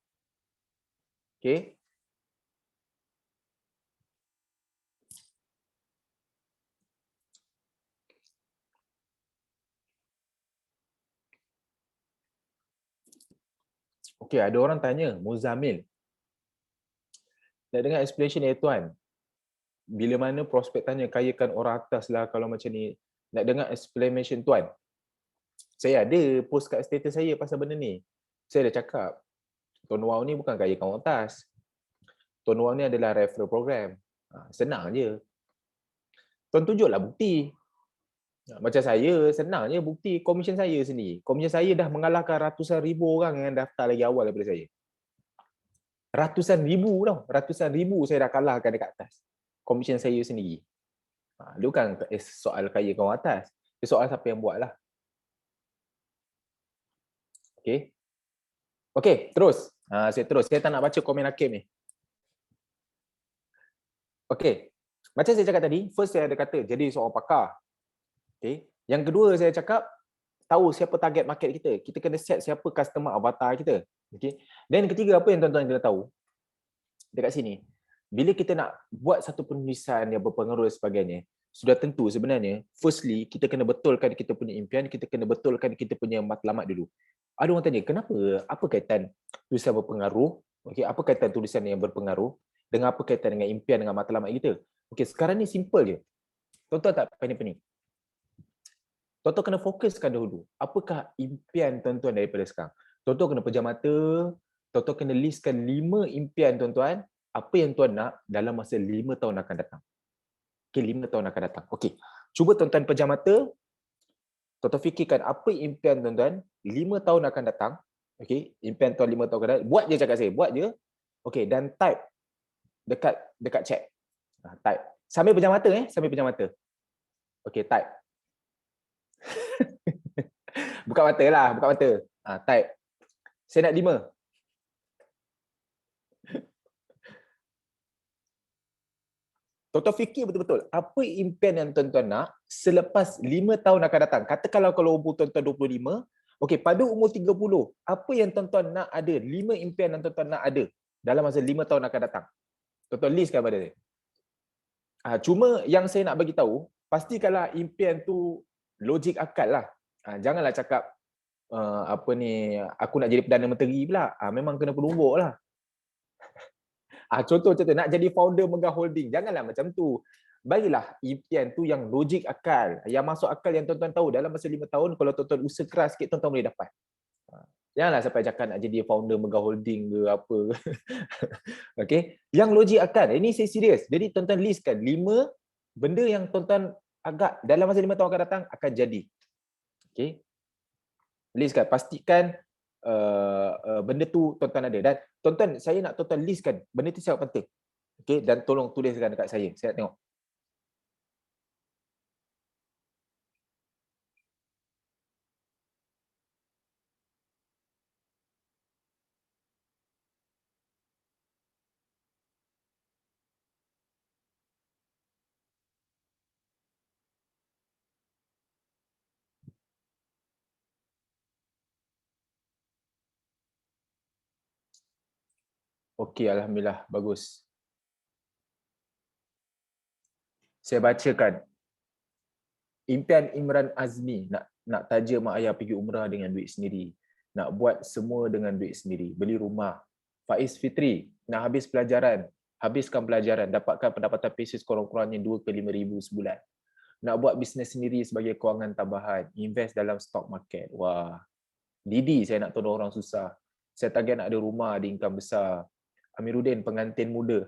Okey. Okey, ada orang tanya, Muzamil, nak dengar explanation ni tuan. Bila mana prospek tanya kayakan orang atas lah kalau macam ni. Nak dengar explanation tuan. Saya ada post kat status saya pasal benda ni. Saya dah cakap, Tuan Wow ni bukan kayakan orang atas. Tuan Wow ni adalah referral program. Senang je. Tuan tunjuklah bukti. Macam saya, senang je bukti komisen saya sendiri. Komisen saya dah mengalahkan ratusan ribu orang yang daftar lagi awal daripada saya. Ratusan ribu tau. Ratusan ribu saya dah kalahkan dekat atas. Komisen saya sendiri. Dia bukan soal kayakan orang atas. Dia soal siapa yang buat lah. Okay. Okay, terus. Saya terus. Saya tak nak baca komen Hakim ni. Okay. Macam saya cakap tadi, first saya ada kata jadi seorang pakar. Okay. Yang kedua saya cakap, tahu siapa target market kita. Kita kena set siapa customer avatar kita. Okay. Dan ketiga, apa yang tuan-tuan kena tahu dekat sini, bila kita nak buat satu penulisan yang berpengaruh dan sebagainya, sudah tentu sebenarnya, firstly, kita kena betulkan kita punya impian, kita kena betulkan kita punya matlamat dulu. Ada orang tanya, kenapa? Apa kaitan tulisan berpengaruh? Okay, apa kaitan tulisan yang berpengaruh dengan apa kaitan dengan impian, dengan matlamat kita? Okay, sekarang ni simple je. Tuan-tuan tak pening-pening. Tuan-tuan kena fokuskan dahulu. Apakah impian tuan-tuan daripada sekarang? Tuan-tuan kena pejam mata, tuan-tuan kena listkan 5 impian tuan-tuan, apa yang tuan nak dalam masa 5 tahun akan datang. Okey, 5 tahun akan datang. Okey. Cuba tuan-tuan pejam mata, tuan-tuan fikirkan apa impian tuan-tuan 5 tahun akan datang. Okey, impian tuan 5 tahun akan datang. Buat je cakap saya, buat je. Okey, dan type dekat chat. Type. Sambil pejam mata sambil pejam mata. Okey, type. Buka mata lah, buka mata. Type. Saya nak 5. Tuan-tuan fikir betul-betul, apa impian yang tuan-tuan nak selepas 5 tahun akan datang. Katakanlah kalau umur tuan-tuan 25, okey, pada umur 30, apa yang tuan-tuan nak ada? 5 impian yang tuan-tuan nak ada dalam masa 5 tahun akan datang. Tuan-tuan listkan pada saya. Cuma yang saya nak bagi tahu, pastikanlah impian tu logik akal lah. Janganlah cakap apa ni, aku nak jadi Perdana Menteri pula. Memang kena penumbuk lah. Contoh nak jadi founder Mega Holding. Janganlah macam tu. Bagilah impian tu yang logik akal. Yang masuk akal yang tuan-tuan tahu dalam masa 5 tahun, kalau tuan-tuan usaha keras sikit, tuan-tuan boleh dapat. Janganlah sampai cakap nak jadi founder Mega Holding ke apa. Okey. Yang logik akal. Ini saya serius. Jadi tuan-tuan listkan 5 benda yang tuan-tuan agak dalam masa 5 tahun akan datang akan jadi. Okey. Listkan. Pastikan benda tu tuan-tuan ada. Dan tuan-tuan, saya nak tuan-tuan listkan benda tu sangat penting. Okey, dan tolong tuliskan dekat saya. Saya nak tengok. Okey, alhamdulillah, bagus. Saya bacakan. Impian Imran Azmi nak taja mak ayah pergi umrah dengan duit sendiri. Nak buat semua dengan duit sendiri. Beli rumah. Faiz Fitri, nak habis pelajaran. Habiskan pelajaran. Dapatkan pendapatan payslip sekurang-kurangnya 2 ke 5 ribu sebulan. Nak buat bisnes sendiri sebagai kewangan tambahan. Invest dalam stock market. Wah. Didi, saya nak tolong orang susah. Saya target nak ada rumah, ada income besar. Amiruddin, pengantin muda.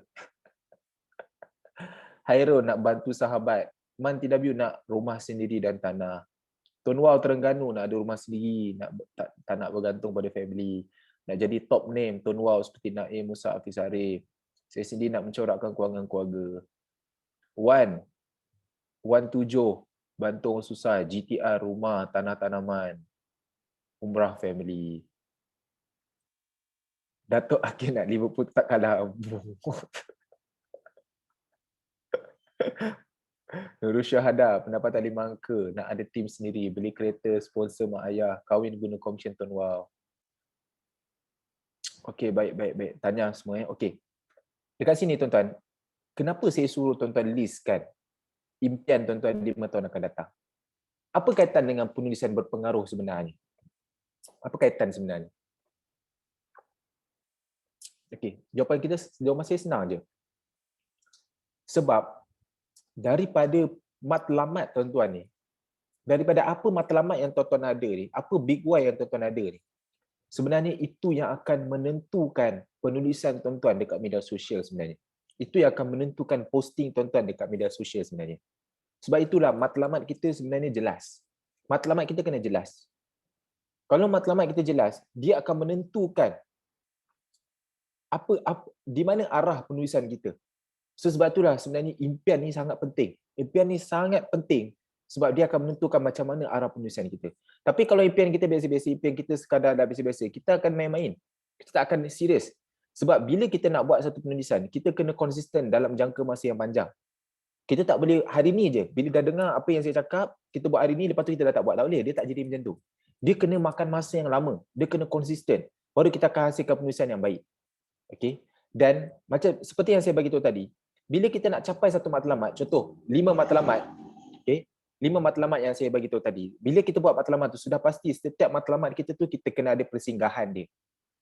Hairul, nak bantu sahabat. Man TW, nak rumah sendiri dan tanah. Tun Wow Terengganu, nak ada rumah sendiri, tak nak bergantung pada family. Nak jadi top name Tun Wow seperti Naim Musa Hafiz Arif. Saya sendiri nak mencorakkan kewangan keluarga. Wan 7, bantu orang susah, GTR, rumah, tanah tanaman. Umrah family. Datuk Akin nak Liverpool tak kalah. Nurul Syahada, pendapatan 5 angka, nak ada tim sendiri, beli kereta, sponsor mak ayah, kahwin guna komisen Tun Wow. Okey, baik. Tanya semua Okey. Dekat sini tuan-tuan, kenapa saya suruh tuan-tuan listkan impian tuan-tuan 5 tahun akan datang? Apa kaitan dengan penulisan berpengaruh sebenarnya? Apa kaitan sebenarnya? Okey, jawapan saya senang je. Sebab daripada matlamat tuan-tuan ni, daripada apa matlamat yang tuan-tuan ada ni, apa big why yang tuan-tuan ada ni, sebenarnya itu yang akan menentukan penulisan tuan-tuan dekat media sosial sebenarnya. Itu yang akan menentukan posting tuan-tuan dekat media sosial sebenarnya. Sebab itulah matlamat kita sebenarnya jelas. Matlamat kita kena jelas. Kalau matlamat kita jelas, dia akan menentukan di mana arah penulisan kita. So sebab itulah sebenarnya impian ni sangat penting. Impian ni sangat penting sebab dia akan menentukan macam mana arah penulisan kita. Tapi kalau impian kita biasa-biasa, impian kita sekadar dah biasa-biasa, kita akan main-main. Kita tak akan serius. Sebab bila kita nak buat satu penulisan, kita kena konsisten dalam jangka masa yang panjang. Kita tak boleh hari ni je, bila dah dengar apa yang saya cakap, kita buat hari ni, lepas tu kita dah tak buat. Tak boleh, dia tak jadi macam tu. Dia kena makan masa yang lama. Dia kena konsisten. Baru kita akan hasilkan penulisan yang baik. Okay? Dan macam seperti yang saya bagi tahu tadi, bila kita nak capai satu matlamat, contoh 5 matlamat, okay? 5 matlamat yang saya bagi tahu tadi. Bila kita buat matlamat tu, sudah pasti setiap matlamat kita tu kita kena ada persinggahan dia.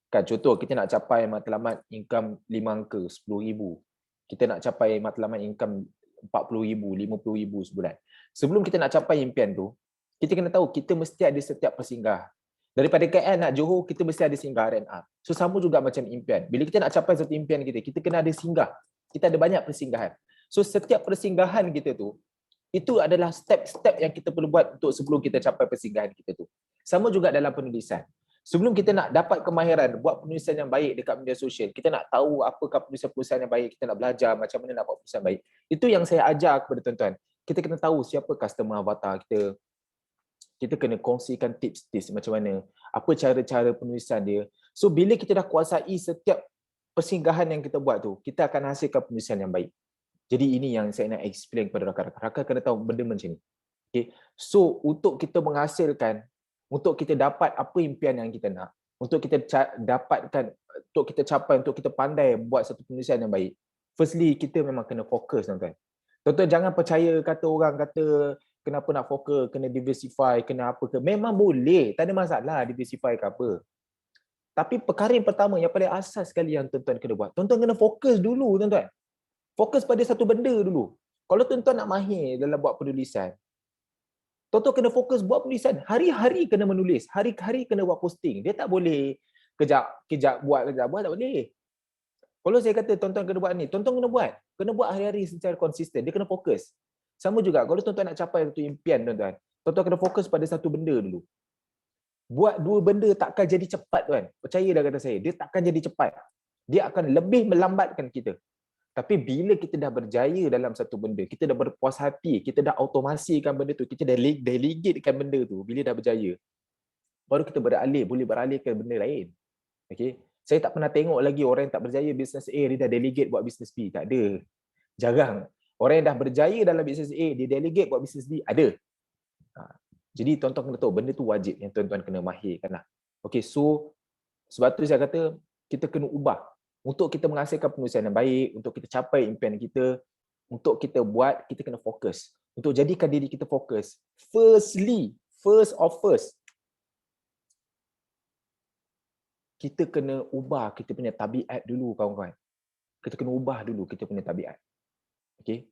Kan contoh kita nak capai matlamat income 5 angka, 10,000. Kita nak capai matlamat income 40,000, 50,000 sebulan. Sebelum kita nak capai impian tu, kita kena tahu kita mesti ada setiap persinggah. Daripada KL nak Johor, kita mesti ada singgah R&R. So sama juga macam impian. Bila kita nak capai satu impian kita kena ada singgah. Kita ada banyak persinggahan. So setiap persinggahan kita tu, itu adalah step-step yang kita perlu buat untuk sebelum kita capai persinggahan kita tu. Sama juga dalam penulisan. Sebelum kita nak dapat kemahiran buat penulisan yang baik dekat media sosial, kita nak tahu apakah penulisan-penulisan yang baik, kita nak belajar macam mana nak buat penulisan baik. Itu yang saya ajar kepada tuan-tuan. Kita kena tahu siapa customer avatar kita. Kita kena kongsikan tips-tips macam mana, apa cara-cara penulisan dia. So bila kita dah kuasai setiap persinggahan yang kita buat tu, kita akan hasilkan penulisan yang baik. Jadi ini yang saya nak explain kepada rakan-rakan. Rakan kena tahu benda macam ni. Okay. So untuk kita menghasilkan, untuk kita dapat apa impian yang kita nak, untuk kita dapatkan, untuk kita capai, untuk kita pandai buat satu penulisan yang baik, firstly kita memang kena fokus tuan-tuan. Tuan-tuan jangan percaya kata orang kata kenapa nak fokus, kena diversify, kena apa ke. Memang boleh, tak ada masalah diversify ke apa. Tapi perkara yang pertama, yang paling asas sekali yang tuan-tuan kena buat, tuan-tuan kena fokus dulu tuan-tuan. Fokus pada satu benda dulu. Kalau tuan-tuan nak mahir dalam buat penulisan, tuan-tuan kena fokus buat penulisan. Hari-hari kena menulis. Hari-hari kena buat posting. Dia tak boleh kejap buat, tak boleh. Kalau saya kata tuan-tuan kena buat ni, tuan-tuan kena buat. Kena buat hari-hari secara konsisten. Dia kena fokus. Sama juga, kalau tuan-tuan nak capai satu impian tuan-tuan, tuan-tuan kena fokus pada satu benda dulu. Buat dua benda takkan jadi cepat tuan. Percaya dah kata saya, dia takkan jadi cepat. Dia akan lebih melambatkan kita. Tapi bila kita dah berjaya dalam satu benda, kita dah berpuas hati, kita dah automasikan benda tu, kita dah delegatekan benda tu, bila dah berjaya, baru kita boleh beralih ke benda lain. Okay? Saya tak pernah tengok lagi orang yang tak berjaya bisnes A, dia dah delegate buat bisnes B. Tak ada. Jarang. Orang yang dah berjaya dalam bisnes A, dia delegate buat bisnes B. Ada. Jadi tuan-tuan kena tahu, benda tu wajib yang tuan-tuan kena mahirkan lah. Okay, so sebab tu saya kata, kita kena ubah. Untuk kita menghasilkan penulisan yang baik, untuk kita capai impian kita, untuk kita buat, kita kena fokus. Untuk jadikan diri kita fokus, first, kita kena ubah kita punya tabiat dulu kawan-kawan. Kita kena ubah dulu kita punya tabiat. Okay?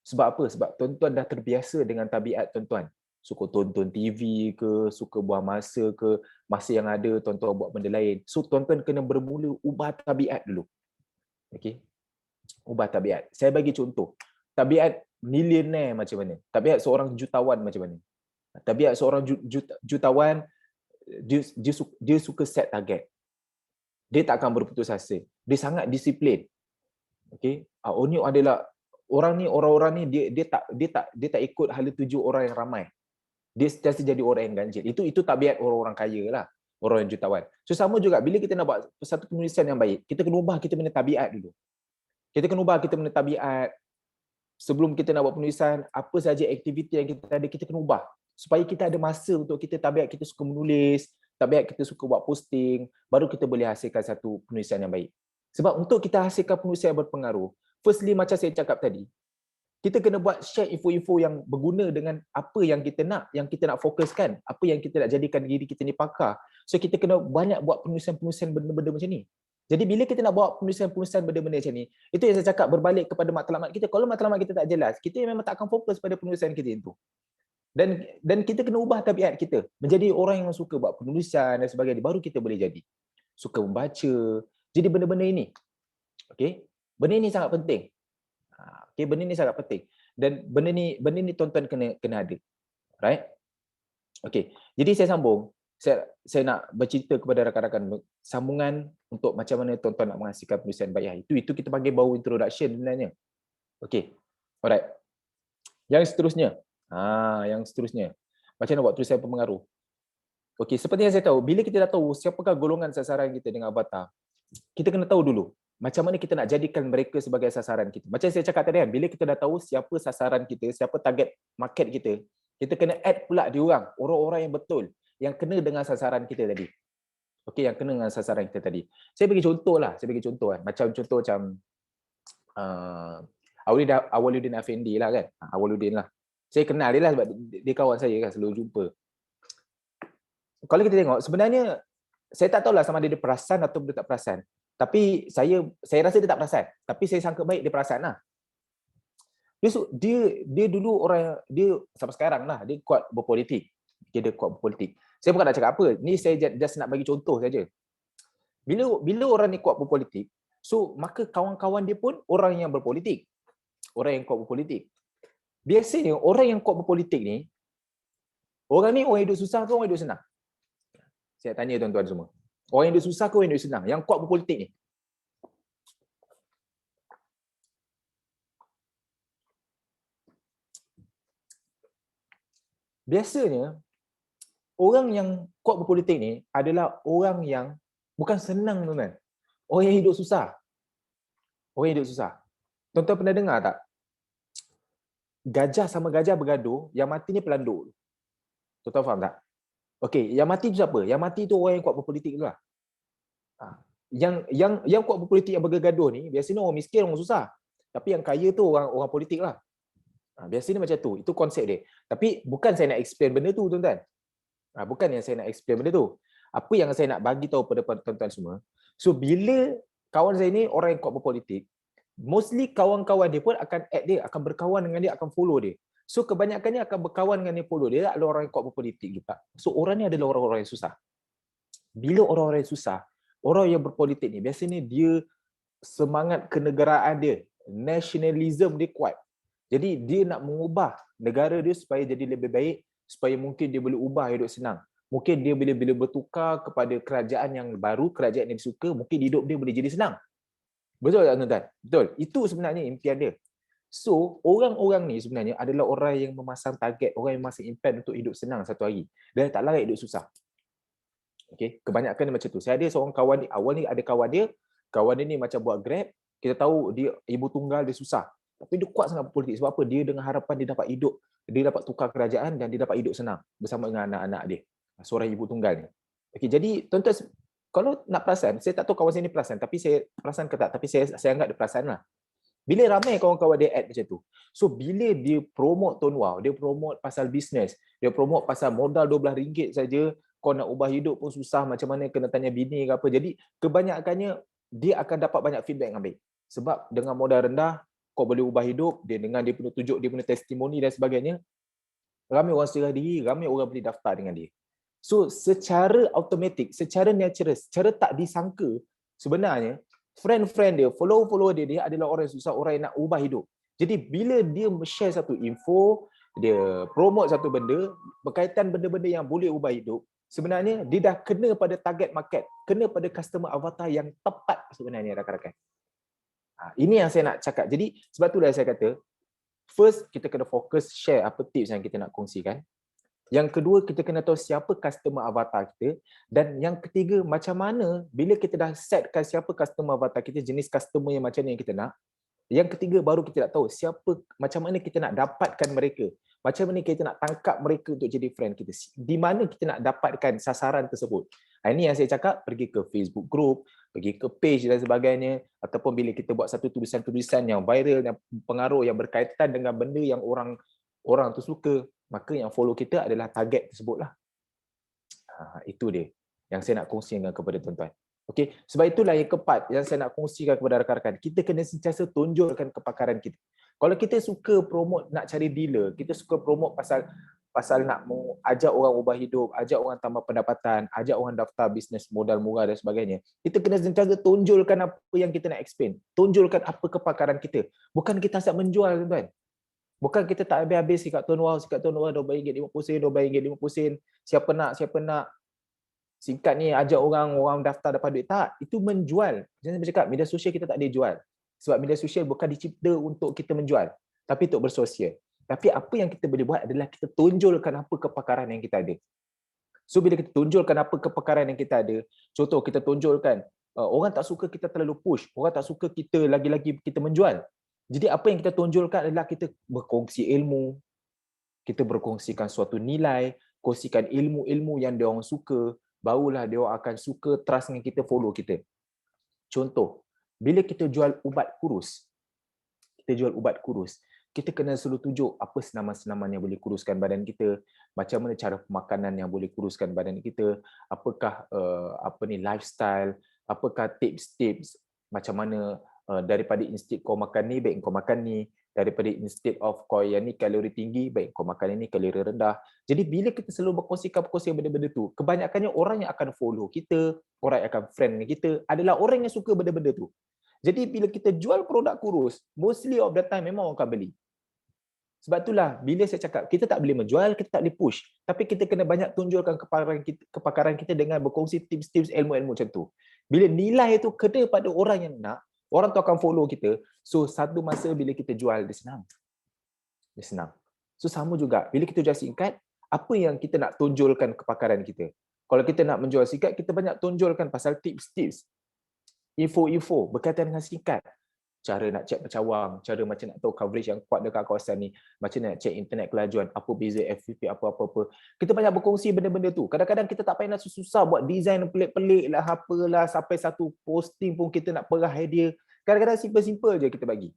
Sebab apa? Sebab tuan-tuan dah terbiasa dengan tabiat tuan-tuan. Suka tonton TV ke, suka buang masa ke, masa yang ada tuan-tuan buat benda lain. So tuan-tuan kena bermula ubah tabiat dulu. Okey. Ubah tabiat. Saya bagi contoh. Tabiat milioner macam mana? Tabiat seorang jutawan macam mana? Tabiat seorang jutawan, dia suka set target. Dia tak akan berputus asa. Dia sangat disiplin. Okey. Ini adalah orang ni dia tak ikut hala tuju orang yang ramai. Dia sentiasa jadi orang yang ganjil. Itu tabiat orang-orang kaya lah. Orang yang jutawan. So sama juga, bila kita nak buat satu penulisan yang baik, kita kena ubah kita punya tabiat dulu. Kita kena ubah kita punya tabiat. Sebelum kita nak buat penulisan, apa saja aktiviti yang kita ada, kita kena ubah. Supaya kita ada masa untuk kita, tabiat kita suka menulis, tabiat kita suka buat posting, baru kita boleh hasilkan satu penulisan yang baik. Sebab untuk kita hasilkan penulisan yang berpengaruh, firstly macam saya cakap tadi, kita kena buat share info-info yang berguna dengan apa yang kita nak fokuskan, apa yang kita nak jadikan diri kita ni pakar. So kita kena banyak buat penulisan-penulisan benda-benda macam ni. Jadi bila kita nak buat penulisan-penulisan benda-benda macam ni, itu yang saya cakap berbalik kepada matlamat kita. Kalau matlamat kita tak jelas, kita memang tak akan fokus pada penulisan kita itu. Dan kita kena ubah tabiat kita menjadi orang yang suka buat penulisan dan sebagainya, baru kita boleh jadi suka membaca. Jadi benda-benda ini, okey, benda ini sangat penting. Okay, benda ni sangat penting dan benda ni tuan-tuan kena ada, right? Okay, jadi saya sambung. Saya nak bercerita kepada rakan-rakan sambungan untuk macam mana tuan-tuan nak menghasilkan penulisan baik. Itu kita panggil bau introduction sebenarnya. Okay, alright. Yang seterusnya, macam mana buat tulisan berpengaruh. Okay, seperti yang saya tahu, bila kita dah tahu siapakah golongan sasaran kita dengan avatar, kita kena tahu dulu macam mana kita nak jadikan mereka sebagai sasaran kita. Macam saya cakap tadi kan, bila kita dah tahu siapa sasaran kita, siapa target market kita, kita kena add pula diorang, orang-orang yang betul, yang kena dengan sasaran kita tadi. Okey, yang kena dengan sasaran kita tadi. Saya bagi contoh kan. Macam contoh macam Awaluddin Afendi lah kan. Awaluddin lah. Saya kenal dia lah sebab dia kawan saya kan, selalu jumpa. Kalau kita tengok, sebenarnya saya tak tahulah sama ada dia perasan atau dia tak perasan. Tapi saya rasa dia tak perasan. Tapi saya sangka baik dia perasan lah. Dia dulu orang, dia sampai sekarang lah, dia kuat berpolitik. Dia kuat berpolitik. Saya bukan nak cakap apa. Ni saya just nak bagi contoh saja. Bila orang ni kuat berpolitik, so maka kawan-kawan dia pun orang yang berpolitik. Orang yang kuat berpolitik. Biasanya orang yang kuat berpolitik ni, orang ni orang hidup susah ke orang hidup senang? Saya tanya tuan-tuan semua. Orang yang hidup susah ke orang yang hidup senang? Yang kuat berpolitik ni. Biasanya, orang yang kuat berpolitik ni adalah orang yang bukan senang, tuan-tuan. Orang yang hidup susah. Orang yang hidup susah. Tuan-tuan pernah dengar tak? Gajah sama gajah bergaduh, yang mati ni pelanduk. Tuan-tuan faham tak? Okey, yang mati tu siapa? Yang mati tu orang yang kuat berpolitik tu lah. Yang kuat berpolitik yang bergaduh ni biasanya orang miskin, orang susah. Tapi yang kaya tu orang politik lah. Biasanya macam tu. Itu konsep dia. Tapi bukan saya nak explain benda tu, tuan-tuan. Bukan yang saya nak explain benda tu. Apa yang saya nak bagi tahu pada tuan-tuan semua. So bila kawan saya ni orang yang kuat berpolitik, mostly kawan-kawan dia pun akan add dia, akan berkawan dengan dia, akan follow dia. So kebanyakannya akan berkawan dengan dia, follow dia adalah orang yang kuat berpolitik juga. So orang ni adalah orang-orang yang susah. Bila orang-orang yang susah, orang yang berpolitik ni biasanya dia semangat kenegaraan dia, nationalism dia kuat. Jadi dia nak mengubah negara dia supaya jadi lebih baik, supaya mungkin dia boleh ubah hidup senang. Mungkin dia bila bertukar kepada kerajaan yang baru, kerajaan yang dia suka, mungkin hidup dia boleh jadi senang. Betul tak, tuan-tuan? Betul. Itu sebenarnya impian dia. So, orang-orang ni sebenarnya adalah orang yang memasang target, orang yang memasang impian untuk hidup senang satu hari. Dan tak larat hidup susah. Okay? Kebanyakan dia macam tu. Saya ada seorang kawan ni, awal ni ada kawan dia ni macam buat Grab, kita tahu dia ibu tunggal, dia susah. Tapi dia kuat sangat berpolitik. Sebab apa? Dia dengan harapan dia dapat hidup, dia dapat tukar kerajaan dan dia dapat hidup senang bersama dengan anak-anak dia. Seorang ibu tunggal ni. Okay, jadi tuan-tuan, kalau nak perasan, saya tak tahu kawan saya ni perasan, tapi saya perasan ke tak, tapi saya anggap dia perasan lah. Bila ramai kawan-kawan dia add macam tu, so bila dia promote Tuan Wow, dia promote pasal bisnes, dia promote pasal modal RM12 saja, kau nak ubah hidup pun susah, macam mana kena tanya bini ke apa. Jadi kebanyakannya dia akan dapat banyak feedback yang baik. Sebab dengan modal rendah, kau boleh ubah hidup, dia dengan dia punya tunjuk, dia punya testimoni dan sebagainya, ramai orang serah diri, ramai orang boleh daftar dengan dia. So secara automatik, secara natural, secara tak disangka, sebenarnya friend-friend dia, follow-follow dia adalah orang yang susah, orang yang nak ubah hidup. Jadi bila dia share satu info, dia promote satu benda berkaitan benda-benda yang boleh ubah hidup, sebenarnya dia dah kena pada target market, kena pada customer avatar yang tepat sebenarnya, rakan-rakan. Ini yang saya nak cakap. Jadi sebab itulah saya kata, first kita kena fokus share apa tips yang kita nak kongsikan. Yang kedua, kita kena tahu siapa customer avatar kita. Dan yang ketiga, macam mana bila kita dah setkan siapa customer avatar kita, jenis customer yang macam ni yang kita nak, Yang ketiga baru kita nak tahu macam mana kita nak dapatkan mereka. Macam mana kita nak tangkap mereka untuk jadi friend kita. Di mana kita nak dapatkan sasaran tersebut. Ini yang saya cakap, pergi ke Facebook group, pergi ke page dan sebagainya, ataupun bila kita buat satu tulisan-tulisan yang viral, yang pengaruh, yang berkaitan dengan benda yang orang tu suka, maka yang follow kita adalah target tersebut lah. Itu dia yang saya nak kongsikan kepada tuan-tuan. Okey, sebab itulah yang keempat yang saya nak kongsikan kepada rakan-rakan. Kita kena sentiasa tunjukkan kepakaran kita. Kalau kita suka promote nak cari dealer, kita suka promote pasal nak ajak orang ubah hidup, ajak orang tambah pendapatan, ajak orang daftar bisnes modal murah dan sebagainya. Kita kena sentiasa tunjukkan apa yang kita nak explain. Tunjukkan apa kepakaran kita. Bukan kita asal menjual, tuan-tuan. Bukan kita tak habis-habis sikat tuan wow, RM12.50, RM12.50. Siapa nak. Singkat ni ajak orang daftar dapat duit. Tak, itu menjual. Jangan bercakap media sosial kita tak ada jual. Sebab media sosial bukan dicipta untuk kita menjual, tapi untuk bersosial. Tapi apa yang kita boleh buat adalah kita tunjulkan apa kepakaran yang kita ada. So bila kita tunjulkan apa kepakaran yang kita ada, contoh kita tunjulkan orang tak suka kita terlalu push, orang tak suka kita lagi-lagi kita menjual. Jadi apa yang kita tunjulkan adalah kita berkongsi ilmu, kita berkongsikan suatu nilai, kongsikan ilmu-ilmu yang dia orang suka, barulah dia akan suka, trust dengan kita, follow kita. Contoh, bila kita jual ubat kurus, kita kena selalu tunjuk apa senaman-senaman yang boleh kuruskan badan kita, macam mana cara pemakanan yang boleh kuruskan badan kita, apakah lifestyle, apakah tips-tips macam mana daripada instead kau makan ni, baik kau makan ni, daripada instead of kau yang ni kalori tinggi, baik kau makan ini kalori rendah. Jadi bila kita selalu berkongsi benda-benda tu, kebanyakannya orang yang akan follow kita, orang yang akan friend dengan kita adalah orang yang suka benda-benda tu. Jadi bila kita jual produk kurus, mostly of the time memang orang akan beli. Sebab itulah bila saya cakap kita tak boleh menjual, kita tak boleh push, tapi kita kena banyak tunjukkan kepakaran kita dengan berkongsi tips-tips ilmu-ilmu macam tu. Bila nilai itu kena pada orang yang nak, orang tu akan follow kita. So satu masa bila kita jual, dia senang. So sama juga, bila kita jual singkat, apa yang kita nak tunjulkan kepakaran kita? Kalau kita nak menjual singkat, kita banyak tunjulkan pasal tips-tips, info-info berkaitan dengan singkat. Cara nak cek pencawang, cara macam nak tahu coverage yang kuat dekat kawasan ni, macam nak cek internet kelajuan, apa beza FTP, apa-apa. Kita banyak berkongsi benda-benda tu. Kadang-kadang kita tak payah nak susah buat design pelik-pelik lah, apalah, sampai satu posting pun kita nak perah idea. Kadang-kadang simple-simple je kita bagi.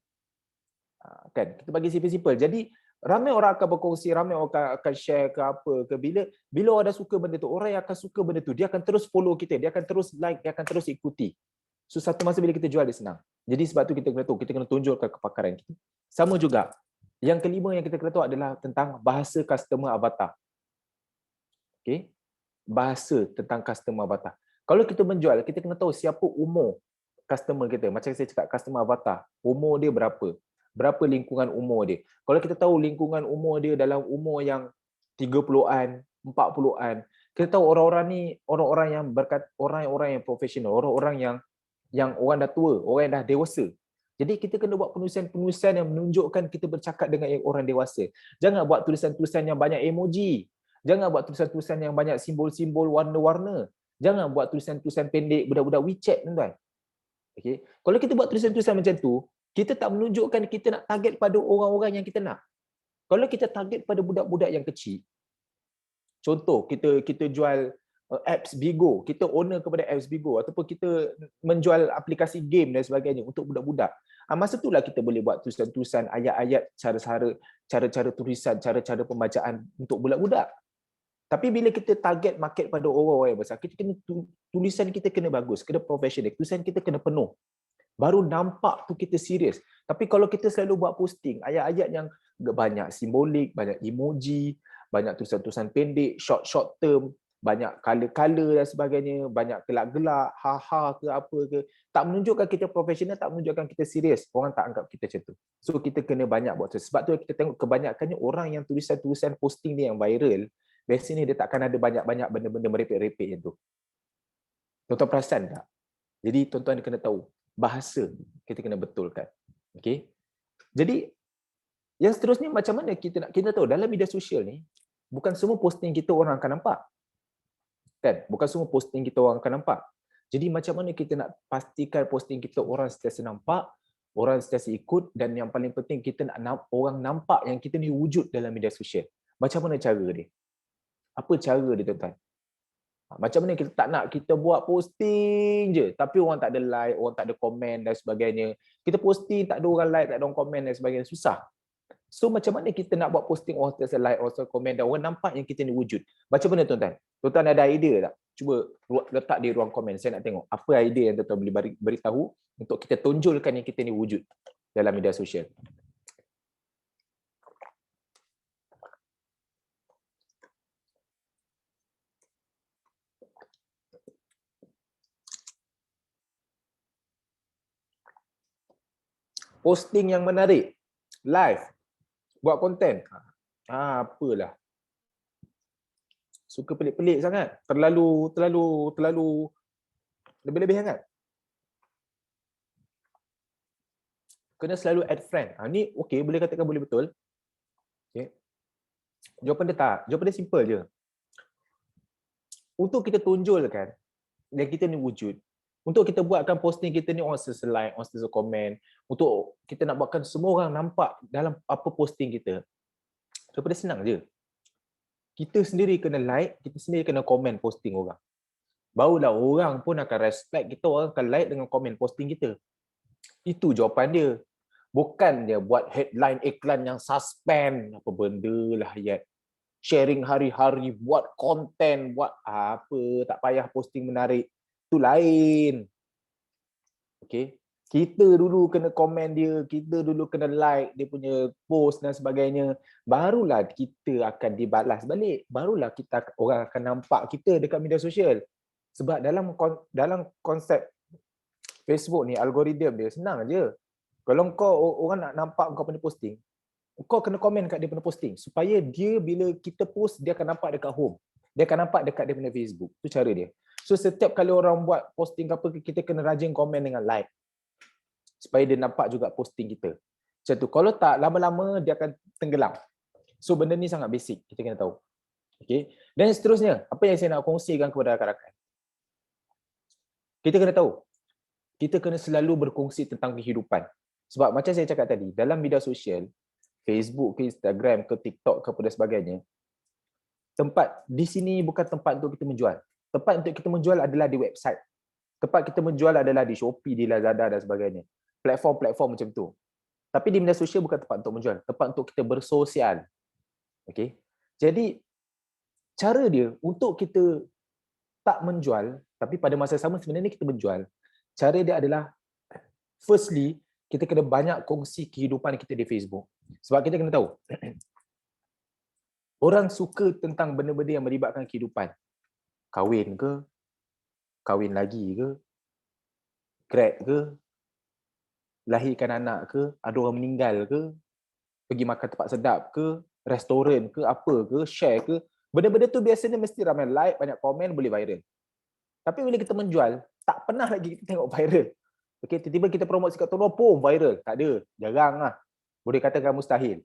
Kan? Kita bagi simple-simple. Jadi ramai orang akan berkongsi, ramai orang akan share ke apa ke. Bila orang dah suka benda tu, orang yang akan suka benda tu, dia akan terus follow kita, dia akan terus like, dia akan terus ikuti. So satu masa bila kita jual, dia senang. Jadi sebab tu kita kena tunjukkan kepakaran kita. Sama juga, yang kelima yang kita kena tahu adalah tentang bahasa customer avatar. Okay? Bahasa tentang customer avatar. Kalau kita menjual, kita kena tahu siapa umur customer kita. Macam saya cakap, customer avatar, umur dia berapa? Berapa lingkungan umur dia? Kalau kita tahu lingkungan umur dia dalam umur yang 30-an, 40-an, kita tahu orang-orang ni orang-orang yang profesional, orang-orang yang orang dah tua, orang yang dah dewasa. Jadi kita kena buat penulisan-penulisan yang menunjukkan kita bercakap dengan orang dewasa. Jangan buat tulisan-tulisan yang banyak emoji. Jangan buat tulisan-tulisan yang banyak simbol-simbol warna-warna. Jangan buat tulisan-tulisan pendek budak-budak WeChat, tuan-tuan. Okay. Kalau kita buat tulisan-tulisan macam tu, kita tak menunjukkan kita nak target pada orang-orang yang kita nak. Kalau kita target pada budak-budak yang kecil, contoh kita jual apps Bigo, kita owner kepada apps Bigo, ataupun kita menjual aplikasi game dan sebagainya untuk budak-budak. Masa itulah kita boleh buat tulisan-tulisan, ayat-ayat, cara-cara tulisan, cara-cara pembacaan untuk budak-budak. Tapi bila kita target market pada orang-orang yang besar, kita kena tulisan kita kena bagus, kena profesional, tulisan kita kena penuh. Baru nampak tu kita serius. Tapi kalau kita selalu buat posting, ayat-ayat yang banyak simbolik, banyak emoji, banyak tulisan-tulisan pendek, short term, banyak color-color dan sebagainya, banyak gelak-gelak, ha-ha ke apa ke, tak menunjukkan kita profesional, tak menunjukkan kita serius, orang tak anggap kita macam tu. So kita kena banyak buat tu. Sebab tu kita tengok kebanyakannya orang yang tulisan-tulisan posting ni yang viral, biasanya dia takkan ada banyak-banyak benda-benda merepek-repek yang tu. Tuan-tuan perasan tak? Jadi tuan-tuan kena tahu, bahasa kita kena betulkan. Okay? Jadi yang seterusnya macam mana kita tahu dalam media sosial ni, bukan semua posting kita orang akan nampak. Kan? Bukan semua posting kita orang akan nampak. Jadi macam mana kita nak pastikan posting kita orang sentiasa nampak, orang sentiasa ikut, dan yang paling penting kita nak orang nampak yang kita ni wujud dalam media sosial. Macam mana cara dia? Apa cara dia, tuan-tuan? Macam mana kita tak nak kita buat posting je tapi orang tak ada like, orang tak ada komen dan sebagainya. Kita posting tak ada orang like, tak ada orang komen dan sebagainya. Susah. So macam mana kita nak buat posting orang sentiasa like, orang sentiasa komen dan orang nampak yang kita ni wujud? Macam mana, tuan-tuan? Tuan-tuan ada idea tak? Cuba letak di ruang komen. Saya nak tengok apa idea yang tuan-tuan boleh beritahu untuk kita tonjolkan yang kita ni wujud dalam media sosial. Posting yang menarik, live, buat konten. Apalah. Suka pelik-pelik sangat. Terlalu lebih-lebih sangat. Kena selalu add friend. Ni okey, boleh katakan boleh betul. Okay. Jawapan dia tak. Jawapan dia simple je. Untuk kita tonjolkan yang kita ni wujud, untuk kita buatkan posting kita ni orang sentiasa like, orang sentiasa komen, untuk kita nak buatkan semua orang nampak dalam apa posting kita, daripada senang je. Kita sendiri kena like, kita sendiri kena komen posting orang. Barulah orang pun akan respect kita, orang akan like dengan komen posting kita. Itu jawapan dia. Bukan dia buat headline iklan yang suspend, apa benda lah ayat. Sharing hari-hari, buat konten, buat apa, tak payah posting menarik. Itu lain. Okay. Kita dulu kena komen dia, kita dulu kena like dia punya post dan sebagainya. Barulah kita akan dibalas balik. Barulah orang akan nampak kita dekat media sosial. Sebab dalam konsep Facebook ni, algoritma dia senang je. Kalau orang nak nampak kau punya posting, kau kena komen kat dia punya posting supaya dia bila kita post dia akan nampak dekat home. Dia akan nampak dekat dia punya Facebook. Itu cara dia. So setiap kali orang buat posting apa, kita kena rajin komen dengan like supaya dia nampak juga posting kita. Macam tu. Kalau tak, lama-lama dia akan tenggelam. So benda ni sangat basic, kita kena tahu. Okay. Dan seterusnya, apa yang saya nak kongsikan kepada rakan-rakan? Kita kena tahu, kita kena selalu berkongsi tentang kehidupan. Sebab macam saya cakap tadi, dalam media sosial, Facebook ke Instagram ke TikTok ke apa dan sebagainya, tempat di sini bukan tempat untuk kita menjual. Tempat untuk kita menjual adalah di website. Tempat kita menjual adalah di Shopee, di Lazada dan sebagainya. Platform-platform macam tu. Tapi di media sosial bukan tempat untuk menjual, tempat untuk kita bersosial. Okey. Jadi cara dia untuk kita tak menjual, tapi pada masa sama sebenarnya kita menjual. Cara dia adalah, firstly, kita kena banyak kongsi kehidupan kita di Facebook. Sebab kita kena tahu, orang suka tentang benda-benda yang melibatkan kehidupan. Kahwin ke, kahwin lagi ke, grad ke, lahirkan anak ke, ada orang meninggal ke, pergi makan tempat sedap ke, restoran ke, apa ke, share ke. Benda-benda tu biasanya mesti ramai like, banyak komen, boleh viral. Tapi bila kita menjual, tak pernah lagi kita tengok viral. Okay, tiba-tiba kita promosi kat Tono, pun viral. Tak ada, jarang lah. Boleh katakan mustahil.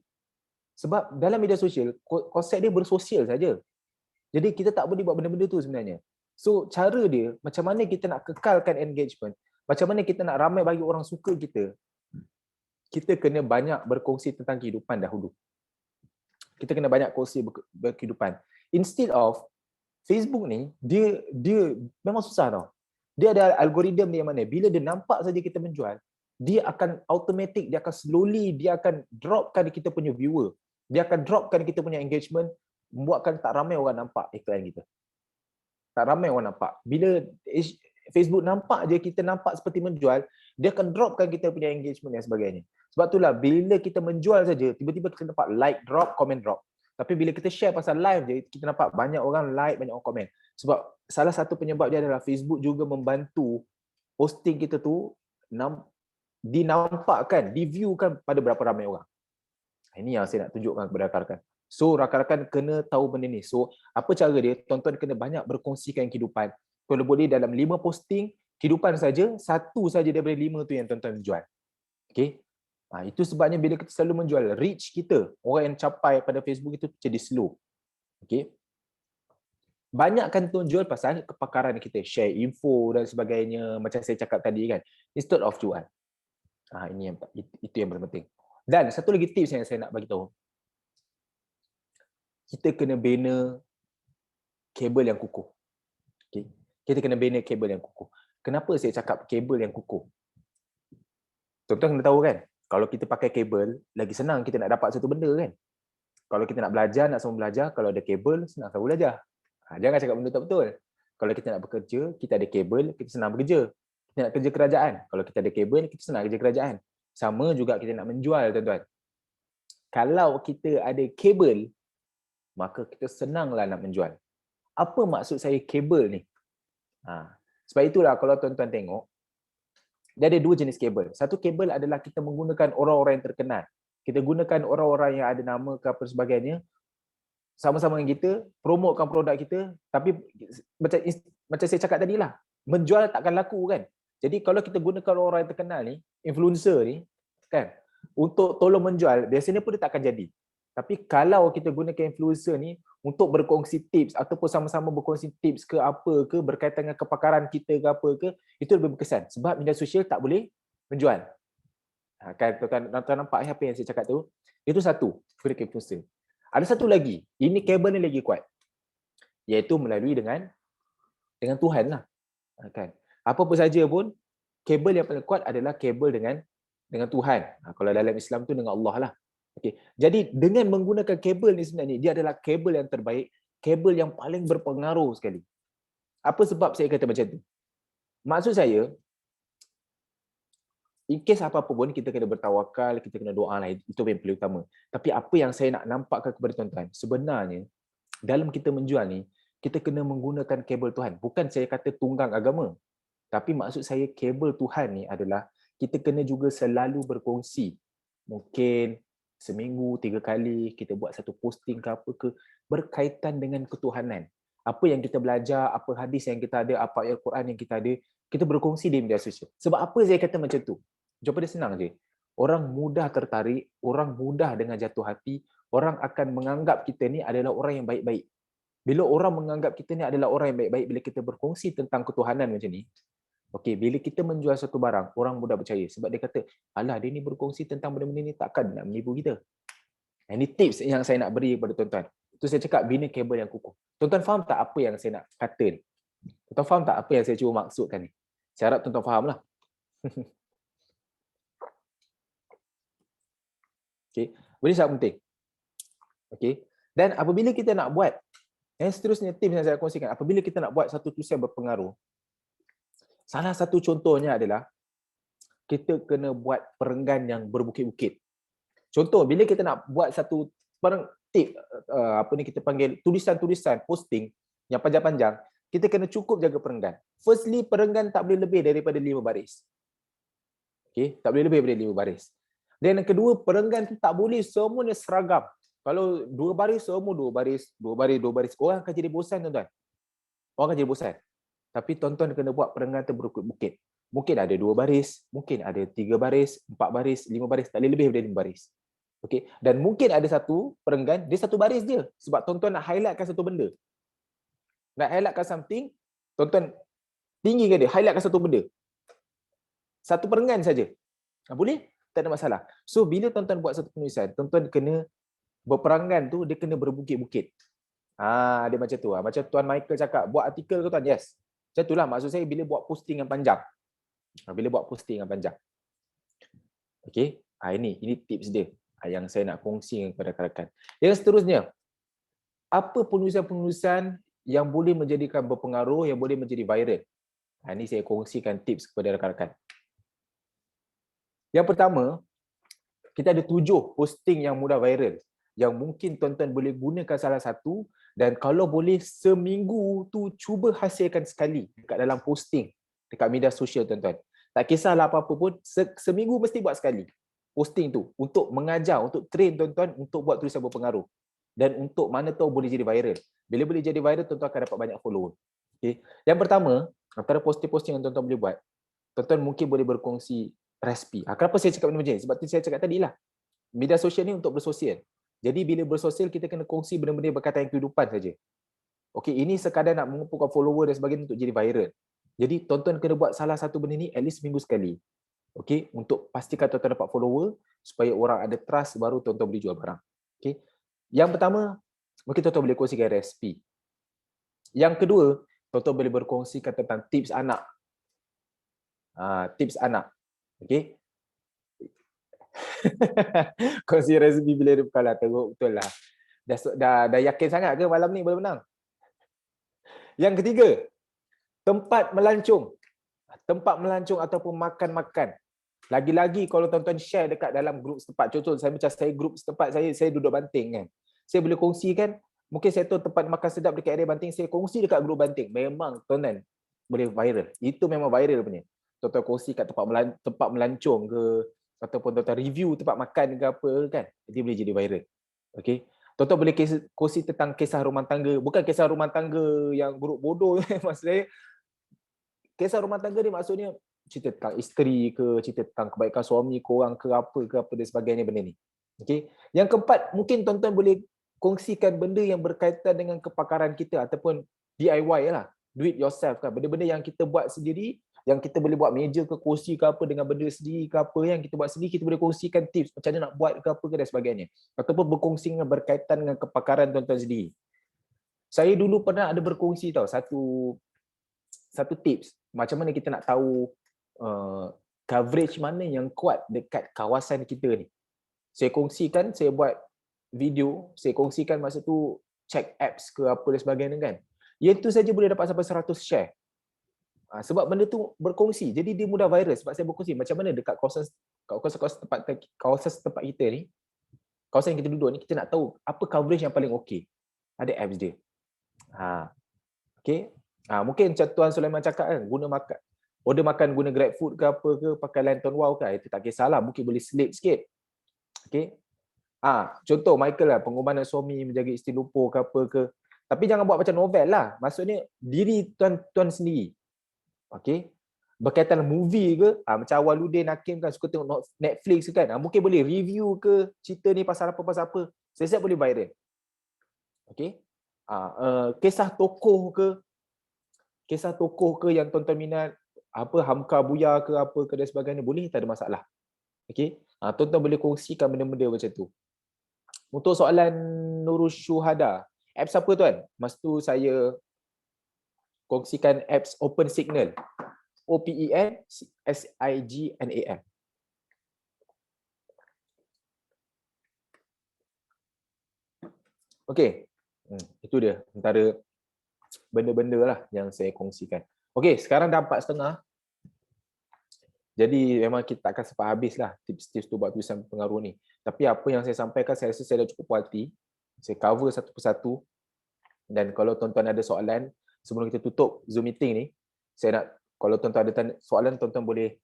Sebab dalam media sosial, konsep dia bersosial saja. Jadi kita tak boleh buat benda-benda tu sebenarnya. So cara dia, macam mana kita nak kekalkan engagement, macam mana kita nak ramai bagi orang suka kita, kita kena banyak berkongsi tentang kehidupan dahulu. Kita kena banyak kongsi berkehidupan. Instead of Facebook ni, dia memang susah tau. Dia ada algoritma yang mana bila dia nampak saja kita menjual, dia akan automatic, dia akan slowly, dia akan dropkan kita punya viewer. Dia akan dropkan kita punya engagement, membuatkan tak ramai orang nampak iklan kita. Tak ramai orang nampak. Bila Facebook nampak je kita nampak seperti menjual, dia akan dropkan kita punya engagement dan sebagainya. Sebab itulah bila kita menjual saja, tiba-tiba kita nampak like drop, comment drop. Tapi bila kita share pasal live je, kita nampak banyak orang like, banyak orang komen. Sebab salah satu penyebab dia adalah Facebook juga membantu posting kita tu dinampakkan, diviewkan pada berapa ramai orang. Ini yang saya nak tunjukkan kepada rakan-rakan. So rakan-rakan kena tahu benda ni. So apa cara dia? Tuan-tuan kena banyak berkongsikan kehidupan. Kalau boleh dalam 5 posting kehidupan saja, 1 saja daripada 5 tu yang tuan-tuan jual. Okey. Itu sebabnya bila kita selalu menjual, reach kita, orang yang capai pada Facebook itu jadi slow. Okey. Banyakkan tuan jual pasal kepakaran kita, share info dan sebagainya, macam saya cakap tadi kan, instead of jual. Itu yang paling penting. Dan satu lagi tips yang saya nak bagi tahu. Kita kena bina kabel yang kukuh. Okay. Kita kena bina kabel yang kukuh. Kenapa saya cakap kabel yang kukuh? Tuan-tuan kena tahu kan, kalau kita pakai kabel, lagi senang kita nak dapat satu benda kan. Kalau kita nak belajar, nak semua belajar, kalau ada kabel, senang sama belajar. Jangan cakap benda tak betul. Kalau kita nak bekerja, kita ada kabel, kita senang bekerja. Kita nak kerja kerajaan, kalau kita ada kabel, kita senang kerja kerajaan. Sama juga kita nak menjual, tuan-tuan. Kalau kita ada kabel, maka kita senanglah nak menjual. Apa maksud saya kabel ni? Sebab itulah kalau tuan-tuan tengok, dia ada dua jenis kabel. Satu kabel adalah kita menggunakan orang-orang yang terkenal. Kita gunakan orang-orang yang ada nama ke apa sebagainya, sama-sama dengan kita, promotekan produk kita, tapi macam saya cakap tadi lah, menjual takkan laku kan. Jadi kalau kita gunakan orang yang terkenal ni, influencer ni, kan, untuk tolong menjual, biasanya pun dia takkan jadi. Tapi kalau kita gunakan influencer ni untuk berkongsi tips ataupun sama-sama berkongsi tips ke apa ke berkaitan dengan kepakaran kita ke apa ke, itu lebih berkesan. Sebab media sosial tak boleh menjual. Kan tuan-tuan nampak apa yang saya cakap tu? Itu satu, gunakan influencer. Ada satu lagi, ini kabel ni lagi kuat. Iaitu melalui dengan Tuhan lah. Kan? Apa-apa saja pun, kabel yang paling kuat adalah kabel dengan Tuhan. Kalau dalam Islam tu dengan Allah lah. Okay. Jadi dengan menggunakan kabel ni sebenarnya, dia adalah kabel yang terbaik, kabel yang paling berpengaruh sekali. Apa sebab saya kata macam tu? Maksud saya, in case apa-apa pun, kita kena bertawakal, kita kena doa lah, itu yang paling utama. Tapi apa yang saya nak nampakkan kepada tuan-tuan, sebenarnya, dalam kita menjual ni, kita kena menggunakan kabel Tuhan. Bukan saya kata tunggang agama. Tapi maksud saya kabel Tuhan ni adalah, kita kena juga selalu berkongsi. Mungkin seminggu 3 kali kita buat satu posting ke apa ke berkaitan dengan ketuhanan. Apa yang kita belajar, apa hadis yang kita ada, apa ayat Quran yang kita ada, kita berkongsi di media sosial. Sebab apa saya kata macam tu? Jawapan dia senang je. Orang mudah tertarik, orang mudah dengan jatuh hati, orang akan menganggap kita ni adalah orang yang baik-baik. Bila orang menganggap kita ni adalah orang yang baik-baik, bila kita berkongsi tentang ketuhanan macam ni, okey, bila kita menjual satu barang, orang mudah percaya sebab dia kata, alah dia ni berkongsi tentang benda-benda ni, takkan nak menipu kita. Ini tips yang saya nak beri kepada tuan-tuan. Itu saya cakap bina kabel yang kukuh. Tuan-tuan faham tak apa yang saya nak kata ni? Tuan-tuan faham tak apa yang saya cuba maksudkan ni? Saya harap tuan-tuan faham lah. Okey, benda sangat penting. Okey. Dan apabila kita nak buat, yang seterusnya tips yang saya kongsikan, apabila kita nak buat satu tulisan berpengaruh, salah satu contohnya adalah kita kena buat perenggan yang berbukit-bukit. Contoh, bila kita nak buat satu kita panggil tulisan-tulisan posting yang panjang-panjang, kita kena cukup jaga perenggan. Firstly, perenggan tak boleh lebih daripada 5 baris. Okey, tak boleh lebih daripada 5 baris. Dan yang kedua, perenggan tu tak boleh semuanya seragam. Kalau 2 baris, semua 2 baris, 2 baris, 2 baris, orang akan jadi bosan, tuan-tuan. Orang akan jadi bosan. Tapi tuan-tuan kena buat perenggan tu berbukit-bukit. Mungkin ada 2 baris, mungkin ada 3 baris, 4 baris, 5 baris, tak boleh lebih daripada 5 baris. Okey, dan mungkin ada satu perenggan, dia satu baris je. Sebab tuan-tuan nak highlightkan satu benda. Nak highlightkan something, tuan-tuan tinggikan dia, highlightkan satu benda. Satu perenggan saja. Boleh? Tak ada masalah. So, bila tuan-tuan buat satu penulisan, tuan-tuan kena berperenggan tu, dia kena berbukit-bukit. Dia macam tu. Macam Tuan Michael cakap, buat artikel ke tuan? Yes. Macam itulah maksud saya bila buat posting yang panjang. Bila buat posting yang panjang. Okey, ini tips dia yang saya nak kongsi kepada rakan-rakan. Yang seterusnya, apa penulisan-penulisan yang boleh menjadikan berpengaruh, yang boleh menjadi viral? Ini saya kongsikan tips kepada rakan-rakan. Yang pertama, kita ada 7 posting yang mudah viral, yang mungkin tuan-tuan boleh gunakan salah satu, dan kalau boleh seminggu tu cuba hasilkan sekali dekat dalam posting dekat media sosial tuan-tuan. Tak kisahlah apa-apa pun, seminggu mesti buat sekali posting tu untuk mengajar, untuk train tuan-tuan untuk buat tulisan berpengaruh. Dan untuk mana tahu boleh jadi viral. Bila boleh jadi viral, tuan-tuan akan dapat banyak follower. Okay. Yang pertama, antara posting-posting yang tuan-tuan boleh buat, tuan-tuan mungkin boleh berkongsi resipi. Kenapa saya cakap macam ni? Sebab tu saya cakap tadi lah. Media sosial ni untuk bersosial. Jadi bila bersosial, kita kena kongsi benda-benda berkaitan kehidupan saja. Okey, ini sekadar nak mengumpulkan follower dan sebagainya untuk jadi viral. Jadi tuan-tuan kena buat salah satu benda ni at least seminggu sekali. Okey, untuk pastikan tuan-tuan dapat follower supaya orang ada trust baru tuan-tuan boleh jual barang. Okey. Yang pertama, mungkin tuan-tuan boleh kongsikan resipi. Yang kedua, tuan-tuan boleh berkongsikan tentang tips anak. Tips anak. Okey. Kongsi resipi bila dia bukanlah teruk betul lah. Dah yakin sangat ke malam ni boleh menang? Yang ketiga, tempat melancong. Tempat melancong ataupun makan-makan. Lagi-lagi kalau tuan-tuan share dekat dalam grup setempat. Contoh saya grup setempat saya duduk Banting kan. Saya boleh kongsikan, mungkin saya tahu tempat makan sedap dekat area Banting, saya kongsi dekat grup Banting. Memang tuan-tuan boleh viral. Itu memang viral punya. Tuan-tuan kongsi kat tempat melancong ke ataupun tuan-tuan review tempat makan ke apa kan. Dia boleh jadi viral. Okey. Tuan-tuan boleh kongsi tentang kisah rumah tangga, bukan kisah rumah tangga yang buruk bodoh maksud saya. Kisah rumah tangga ni maksudnya cerita tentang isteri ke, cerita tentang kebaikan suami korang ke apa dan sebagainya benda ni. Okey. Yang keempat, mungkin tuan-tuan boleh kongsikan benda yang berkaitan dengan kepakaran kita ataupun DIY lah. Do it yourself kan. Benda-benda yang kita buat sendiri, yang kita boleh buat meja ke kursi ke apa dengan benda sendiri ke apa yang kita buat sendiri, kita boleh kongsikan tips macam mana nak buat ke apa ke dan sebagainya. Ataupun berkongsi dengan berkaitan dengan kepakaran tuan-tuan sendiri. Saya dulu pernah ada berkongsi satu tips macam mana kita nak tahu coverage mana yang kuat dekat kawasan kita ni. Saya kongsikan, saya buat video, saya kongsikan masa tu check apps ke apa dan sebagainya kan. Yang tu saja boleh dapat sampai 100 share. Sebab benda tu berkongsi. Jadi dia mudah viral sebab saya berkongsi macam mana dekat kawasan tempat kita ni, kawasan yang kita duduk ni, kita nak tahu apa coverage yang paling okey. Ada apps dia. Okey. Mungkin Tuan Sulaiman cakap kan, order makan guna GrabFood ke apa ke, pakai Lantern Wow ke, itu tak kisahlah, mungkin boleh slip sikit. Okey. Contoh Michael lah, pengorbanan suami menjaga isteri lupa ke apa ke. Tapi jangan buat macam novel lah. Maksudnya diri tuan sendiri. Okey. Berkaitan movie ke, macam Awaludin Hakim kan suka tengok Netflix kan. Mungkin boleh review ke cerita ni pasal apa. Siap-siap boleh viral. Okey. Kisah tokoh ke yang tuan-tuan minat, apa Hamka Buya ke apa ke dan sebagainya, boleh, tak ada masalah. Okey. Tuan-tuan boleh kongsikan benda-benda macam tu. Untuk soalan Nurul Syuhada, apps apa tuan? Masa tu saya kongsikan apps Open Signal. OPEN-SIGNAL. Okey. Itu dia antara benda-benda lah yang saya kongsikan. Okey, sekarang dah 4:30. Jadi memang kita tak akan sempat habis lah tips-tips tu buat tulisan pengaruh ni. Tapi apa yang saya sampaikan, saya rasa saya dah cukup puas hati. Saya cover satu persatu. Dan kalau tuan-tuan ada soalan, sebelum kita tutup Zoom meeting ni, saya nak, kalau tuan-tuan ada soalan, tuan-tuan boleh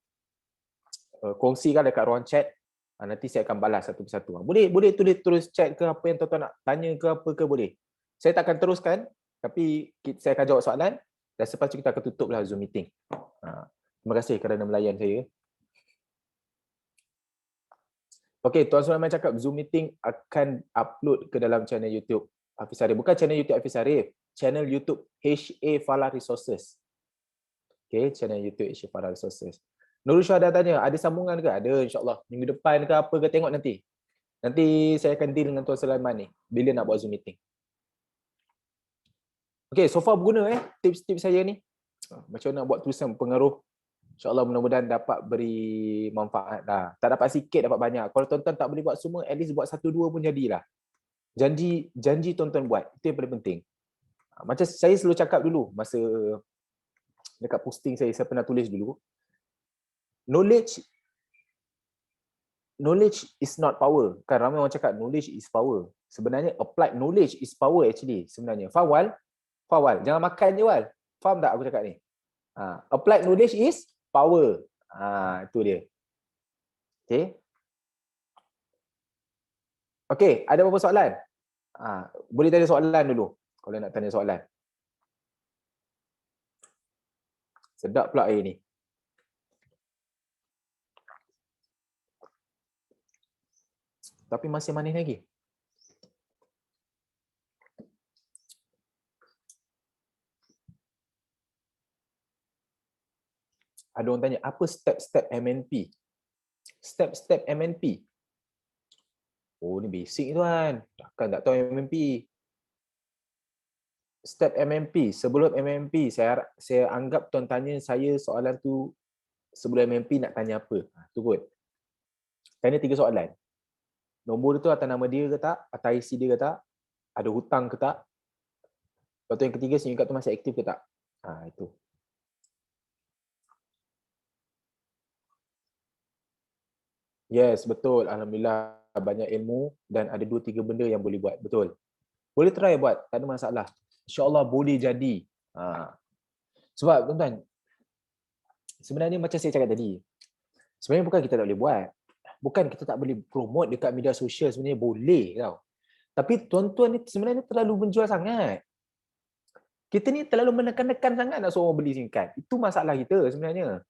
kongsikan dekat ruang chat. Nanti saya akan balas satu persatu. Boleh tulis chat ke apa yang tuan-tuan nak tanya ke apa ke, boleh. Saya tak akan teruskan, tapi saya akan jawab soalan dan selepas itu kita akan tutuplah Zoom meeting. Terima kasih kerana melayan saya. Okey, Tuan Sulaiman cakap Zoom meeting akan upload ke dalam channel YouTube Hafiz Arif. Bukan channel YouTube Hafiz Arif, channel YouTube HA Falah Resources. Okey, channel YouTube HA Falah Resources. Nurul Syuhada tanya, ada sambungan ke? Ada, insyaAllah. Minggu depan ke apa ke, tengok nanti. Nanti saya akan deal dengan Tuan Sulaiman ni, bila nak buat Zoom meeting. Okey, so far berguna tips-tips saya ni. Macam mana nak buat tulisan pengaruh. InsyaAllah mudah-mudahan dapat beri manfaat lah. Tak dapat sikit, dapat banyak. Kalau tuan-tuan tak boleh buat semua, at least buat 1-2 pun jadilah. Janji tuan-tuan buat. Itu yang paling penting. Macam saya selalu cakap dulu, masa dekat posting saya pernah tulis dulu, knowledge is not power. Kan ramai orang cakap knowledge is power. Sebenarnya applied knowledge is power actually. Sebenarnya. Fawal, jangan makan je Wal. Faham tak aku cakap ni? Applied knowledge is power. Itu dia. Okey. Okey, ada apa-apa soalan? Boleh tanya soalan dulu. Kalau nak tanya soalan. Sedap pula air ni. Tapi masih manis lagi. Ada Ada orang tanya, apa step-step MNP? Step-step MNP. Oh, ni basic tuan. Takkan tak tahu MNP. Step MNP. Sebelum MNP, saya anggap tuan tanya saya soalan tu sebelum MNP nak tanya apa. Tu kot. Tanya 3 soalan. Nombor tu atas nama dia ke tak? Atas IC dia ke tak? Ada hutang ke tak? Lepas tu yang ketiga, SIM card tu masih aktif ke tak? Itu. Yes, betul. Alhamdulillah banyak ilmu dan ada 2-3 benda yang boleh buat. Betul. Boleh try buat. Tak ada masalah. InsyaAllah boleh jadi. Sebab tuan-tuan, sebenarnya macam saya cakap tadi, sebenarnya bukan kita tak boleh buat. Bukan kita tak boleh promote dekat media sosial, sebenarnya boleh tau. Tapi tuan-tuan ni sebenarnya terlalu menjual sangat. Kita ni terlalu menekan-nekan sangat nak suruh orang beli SIM card. Itu masalah kita sebenarnya.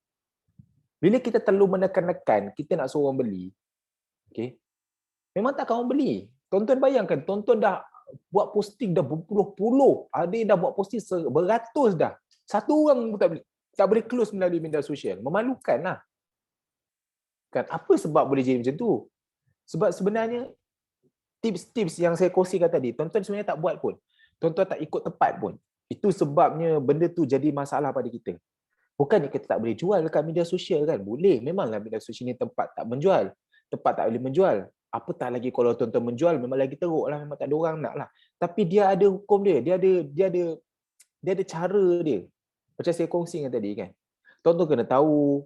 Bila kita terlalu menekan-nekan, kita nak suruh orang beli, okay, memang takkan orang beli. Tuan-tuan bayangkan, tuan-tuan dah buat posting dah berpuluh-puluh. Ada yang dah buat posting beratus dah. Satu orang pun tak boleh close melalui media sosial. Memalukan lah. Kan? Apa sebab boleh jadi macam tu? Sebab sebenarnya tips-tips yang saya kongsikan tadi, tuan-tuan sebenarnya tak buat pun. Tuan-tuan tak ikut tepat pun. Itu sebabnya benda tu jadi masalah pada kita. Bukan kita tak boleh jual dekat media sosial kan? Boleh. Memanglah media sosial ni tempat tak menjual. Tempat tak boleh menjual. Apatah lagi kalau tuan-tuan menjual, memang lagi teruk lah. Memang tak ada orang nak lah. Tapi dia ada hukum dia. Dia ada cara dia. Macam saya kongsikan tadi kan. Tuan-tuan kena tahu.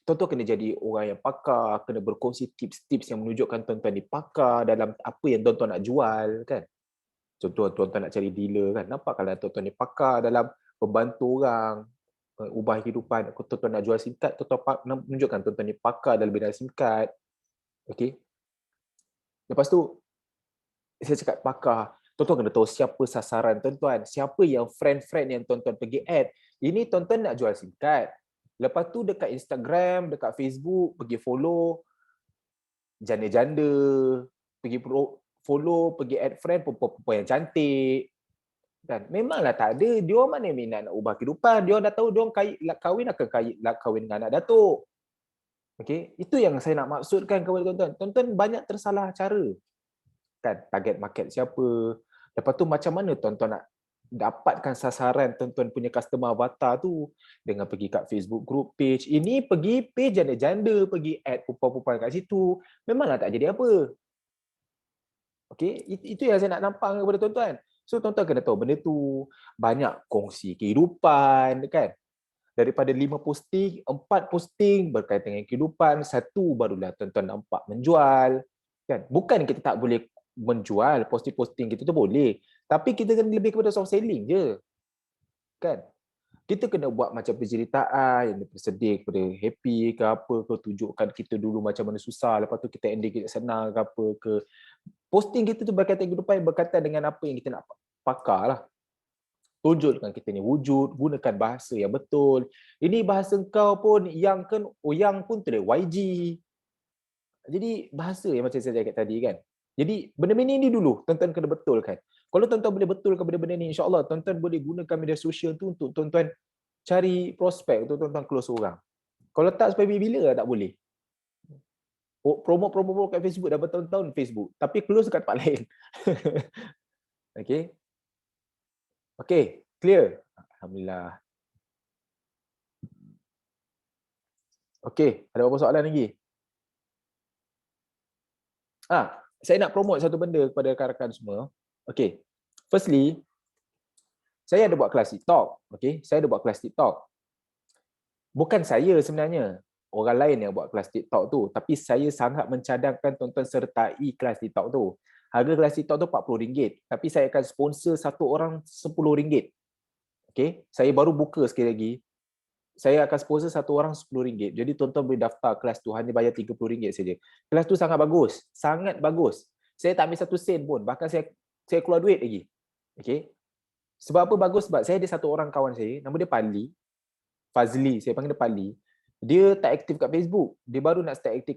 Tuan-tuan kena jadi orang yang pakar. Kena berkongsi tips-tips yang menunjukkan tuan-tuan ni pakar dalam apa yang tuan-tuan nak jual kan. Contoh tuan-tuan nak cari dealer kan. Nampak kalau tuan-tuan ni pakar dalam membantu orang, ubah kehidupan, tuan-tuan nak jual SIM card, tuan-tuan menunjukkan tuan-tuan ni pakar dalam bidang SIM card. Okey. Lepas tu saya cakap pakar, tuan-tuan kena tahu siapa sasaran tuan-tuan, siapa yang friend-friend yang tuan-tuan pergi add. Ini tuan-tuan nak jual SIM card. Lepas tu dekat Instagram, dekat Facebook, pergi follow janda-janda, pergi follow, pergi add friend perempuan yang cantik. Kan? Memanglah tak ada. Dia orang mana minat nak ubah kehidupan. Dia orang dah tahu dia orang kahwin akan kahwin dengan anak datuk. Okey, itu yang saya nak maksudkan kepada tuan-tuan. Tuan-tuan banyak tersalah cara. Kan, target market siapa? Lepas tu macam mana tuan-tuan nak dapatkan sasaran tuan-tuan punya customer avatar tu dengan pergi kat Facebook group page. Ini pergi page janda-janda, pergi add perempuan-perempuan kat situ. Memanglah tak jadi apa. Okey, itu yang saya nak nampak kepada tuan-tuan. So tuan-tuan kena tahu benda tu, banyak kongsi kehidupan kan. Daripada 5 posting, 4 posting berkaitan dengan kehidupan, 1 barulah tuan-tuan nampak menjual kan. Bukan kita tak boleh menjual, posting-posting kita tu boleh. Tapi kita kena lebih kepada soft selling je. Kan? Kita kena buat macam penceritaan yang bersedih kepada happy ke apa ke, tunjukkan kita dulu macam mana susah, lepas tu kita ending kita senang ke apa ke. Posting kita tu berkaitan kehidupan, berkaitan dengan apa yang kita nak pakar lah. Tunjukkan kita ni wujud, gunakan bahasa yang betul. Ini bahasa kau pun yang kan, yang pun tulis YG. Jadi bahasa yang macam saya cakap tadi kan. Jadi benda-benda ni dulu tuan-tuan kena betulkan. Kalau tuan-tuan boleh betulkan benda-benda ni, insya-Allah tuan-tuan boleh gunakan media sosial tu untuk tuan-tuan cari prospek, untuk tuan-tuan close orang. Kalau tak sampai bila tak boleh. Promo kat Facebook dah bertahun-tahun Facebook, tapi close kat tempat lain. Okey. Okey, clear. Alhamdulillah. Okey, ada apa soalan lagi? Saya nak promote satu benda kepada rakan-rakan semua. Okey. Firstly, saya ada buat kelas TikTok. Okey, saya ada buat kelas TikTok. Bukan saya sebenarnya, orang lain yang buat kelas TikTok tu, tapi saya sangat mencadangkan tuan-tuan sertai kelas TikTok tu. Harga kelas TikTok tu RM40, tapi saya akan sponsor satu orang RM10. Okey, saya baru buka sekali lagi. Saya akan sponsor satu orang RM10. Jadi tuan-tuan boleh daftar kelas tu, hanya bayar RM30 saja. Kelas tu sangat bagus, sangat bagus. Saya tak ambil satu sen pun, bahkan saya keluar duit lagi. Okey. Sebab apa bagus? Sebab saya ada satu orang kawan saya, nama dia Pali, Fazli, saya panggil dia Pali. Dia tak aktif kat Facebook. Dia baru nak start aktif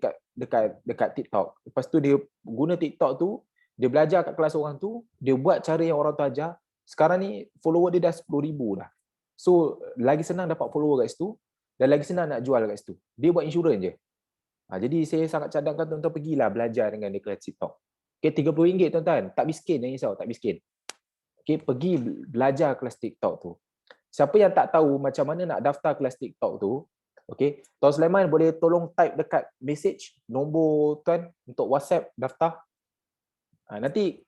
dekat TikTok. Lepas tu dia guna TikTok tu, dia belajar kat kelas orang tu, dia buat cara yang orang tu ajar. Sekarang ni follower dia dah 10,000 dah. So lagi senang dapat follower kat situ. Dan lagi senang nak jual kat situ. Dia buat insurans je. Jadi saya sangat cadangkan tuan-tuan pergilah belajar dengan dia kelas TikTok. Okay, RM30 tuan-tuan. Tak miskin, jangan risau, tak miskin. Okay, pergi belajar kelas TikTok tu. Siapa yang tak tahu macam mana nak daftar kelas TikTok tu, okay, Tuan Sulaiman boleh tolong type dekat message nombor tuan untuk WhatsApp daftar. Nanti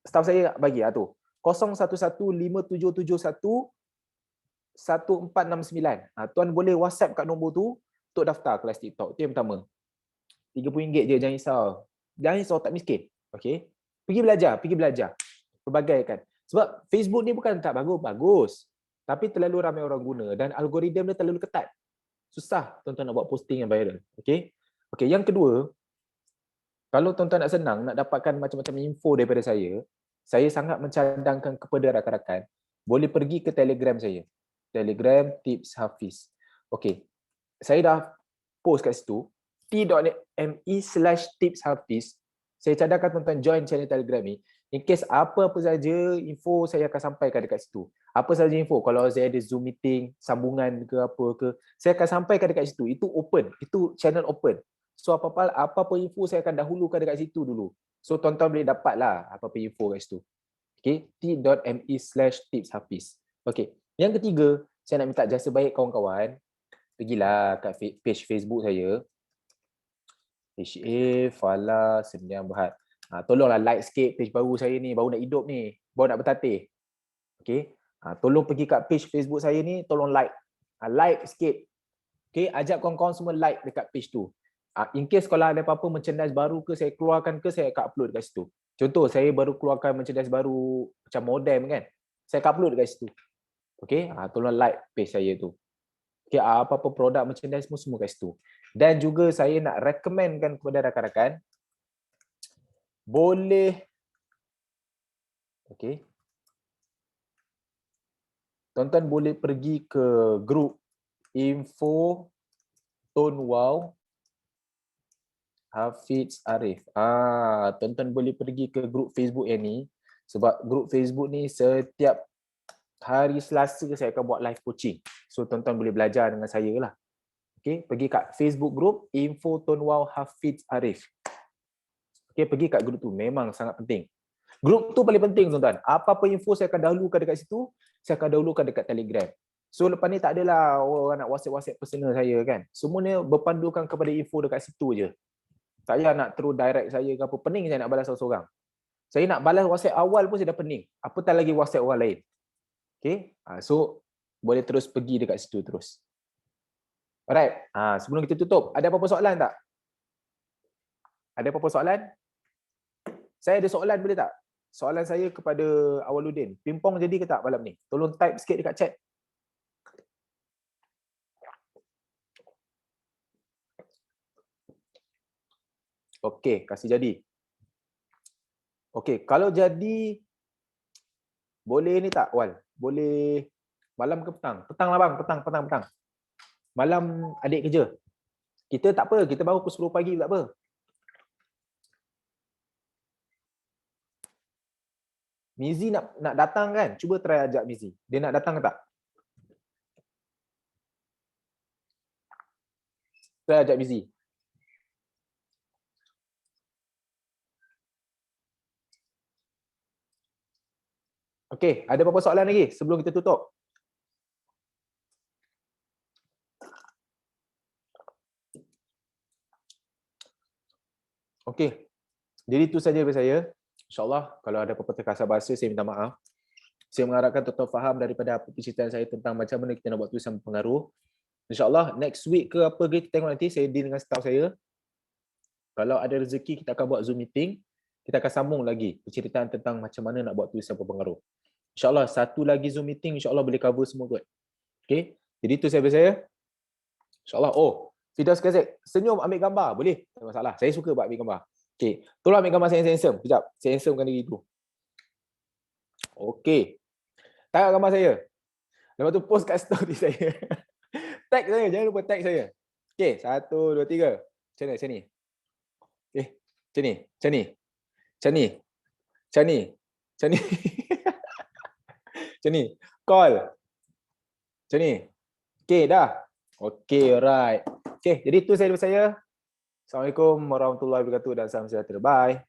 staff saya bagi tu. 01157711 tuan boleh WhatsApp kat nombor tu untuk daftar kelas TikTok. Itu yang pertama. RM30 je, jangan risau. Jangan risau, tak miskin. Okay. Pergi belajar. Pelbagai kan. Sebab Facebook ni bukan tak bagus. Tapi terlalu ramai orang guna dan algoritma dia terlalu ketat. Susah tuan-tuan nak buat posting yang viral. Okay. Okay, yang kedua, kalau tuan-tuan nak senang, nak dapatkan macam-macam info daripada saya sangat mencadangkan kepada rakan-rakan, boleh pergi ke Telegram saya. Telegram Tips Hafiz. Okay. Saya dah post kat situ. t.me/tipshafiz. Saya cadangkan tuan-tuan join channel Telegram ni. In case apa-apa saja info saya akan sampaikan dekat situ. Apa saja info, kalau saya ada Zoom meeting, sambungan ke apa ke, saya akan sampaikan dekat situ. Itu open, itu channel open. So apa-apa info saya akan dahulukan dekat situ dulu. So tuan-tuan boleh dapatlah apa-apa info kat situ. Okay, t.me/tipshafiz. Okay. Yang ketiga, saya nak minta jasa baik kawan-kawan. Pergilah kat page Facebook saya. HA Fala Sendiang Berhad. Tolonglah like sikit page baru saya ni, baru nak hidup ni, baru nak bertatih. Okey. Tolong pergi kat page Facebook saya ni, tolong like. Like sikit. Okey, ajak kawan-kawan semua like dekat page tu. In case kalau ada apa-apa merchandise baru ke saya keluarkan ke, saya akan upload dekat situ. Contoh, saya baru keluarkan merchandise baru macam modem kan. Saya akan upload dekat situ. Okey, tolong like page saya tu. Okay, apa-apa produk merchandise semua kat situ. Dan juga saya nak recommendkan kepada rakan-rakan, boleh, okay, tuan-tuan boleh pergi ke grup info Tonwow Hafiz Arif. Tuan-tuan boleh pergi ke grup Facebook yang ni, sebab grup Facebook ni setiap hari Selasa saya akan buat live coaching. So tuan-tuan boleh belajar dengan saya lah. Okay, pergi kat Facebook group Info Tonwow Hafiz Arif. Okay, pergi kat grup tu, memang sangat penting. Grup tu paling penting tuan-tuan. Apa-apa info saya akan dahulukan dekat situ, saya akan dahulukan dekat Telegram. So lepas ni tak adalah orang nak WhatsApp personal saya kan. Semuanya berpandukan kepada info dekat situ je. Tak payah nak terus direct saya ke apa. Pening saya nak balas seorang-seorang. Saya nak balas WhatsApp awal pun saya dah pening. Apatah lagi WhatsApp orang lain. Okay, so boleh terus pergi dekat situ terus. Alright, sebelum kita tutup, ada apa-apa soalan tak? Ada apa-apa soalan? Saya ada soalan, boleh tak? Soalan saya kepada Awaluddin. Pimpong jadi ke tak malam ni? Tolong type sikit dekat chat. Okey, kasih jadi. Okey, kalau jadi, boleh ni tak, Wal? Boleh malam ke petang? Petang lah bang, petang. Malam adik kerja. Kita tak apa, kita baru pukul 10 pagi tak apa. Mizi nak datang kan? Cuba try ajak Mizi. Dia nak datang ke tak? Try ajak Mizi. Okey, ada apa-apa soalan lagi sebelum kita tutup? Okey. Jadi itu saja dari saya. InsyaAllah kalau ada apa-apa terkasar bahasa, saya minta maaf. Saya mengharapkan tuan-tuan faham daripada apa penceritaan saya tentang macam mana kita nak buat tulisan berpengaruh. InsyaAllah next week ke apa kita tengok nanti, saya deal dengan staff saya. Kalau ada rezeki kita akan buat Zoom meeting. Kita akan sambung lagi penceritaan tentang macam mana nak buat tulisan berpengaruh. InsyaAllah satu lagi Zoom meeting, insyaAllah boleh cover semua kot. Okay, jadi itu saya dari saya. InsyaAllah. Oh, Firdaus Kazek, senyum ambil gambar. Boleh? Tak masalah. Saya suka buat ambil gambar. Okay, tolong ambil gambar saya handsome. Sekejap, saya handsome kan diri dulu. Okay. Tengok gambar saya. Lepas tu post kat story saya. Tag saya, jangan lupa tag saya. Okay, 1, 2, 3. Macam mana? Macam ni. Okay, macam ni. Macam ni. Macam ni. Macam ni. Macam ni. Macam ni. Call. Macam ni. Okay, dah. Okey, alright. Okey, jadi itu saja daripada saya. Assalamualaikum warahmatullahi wabarakatuh dan salam sejahtera. Bye.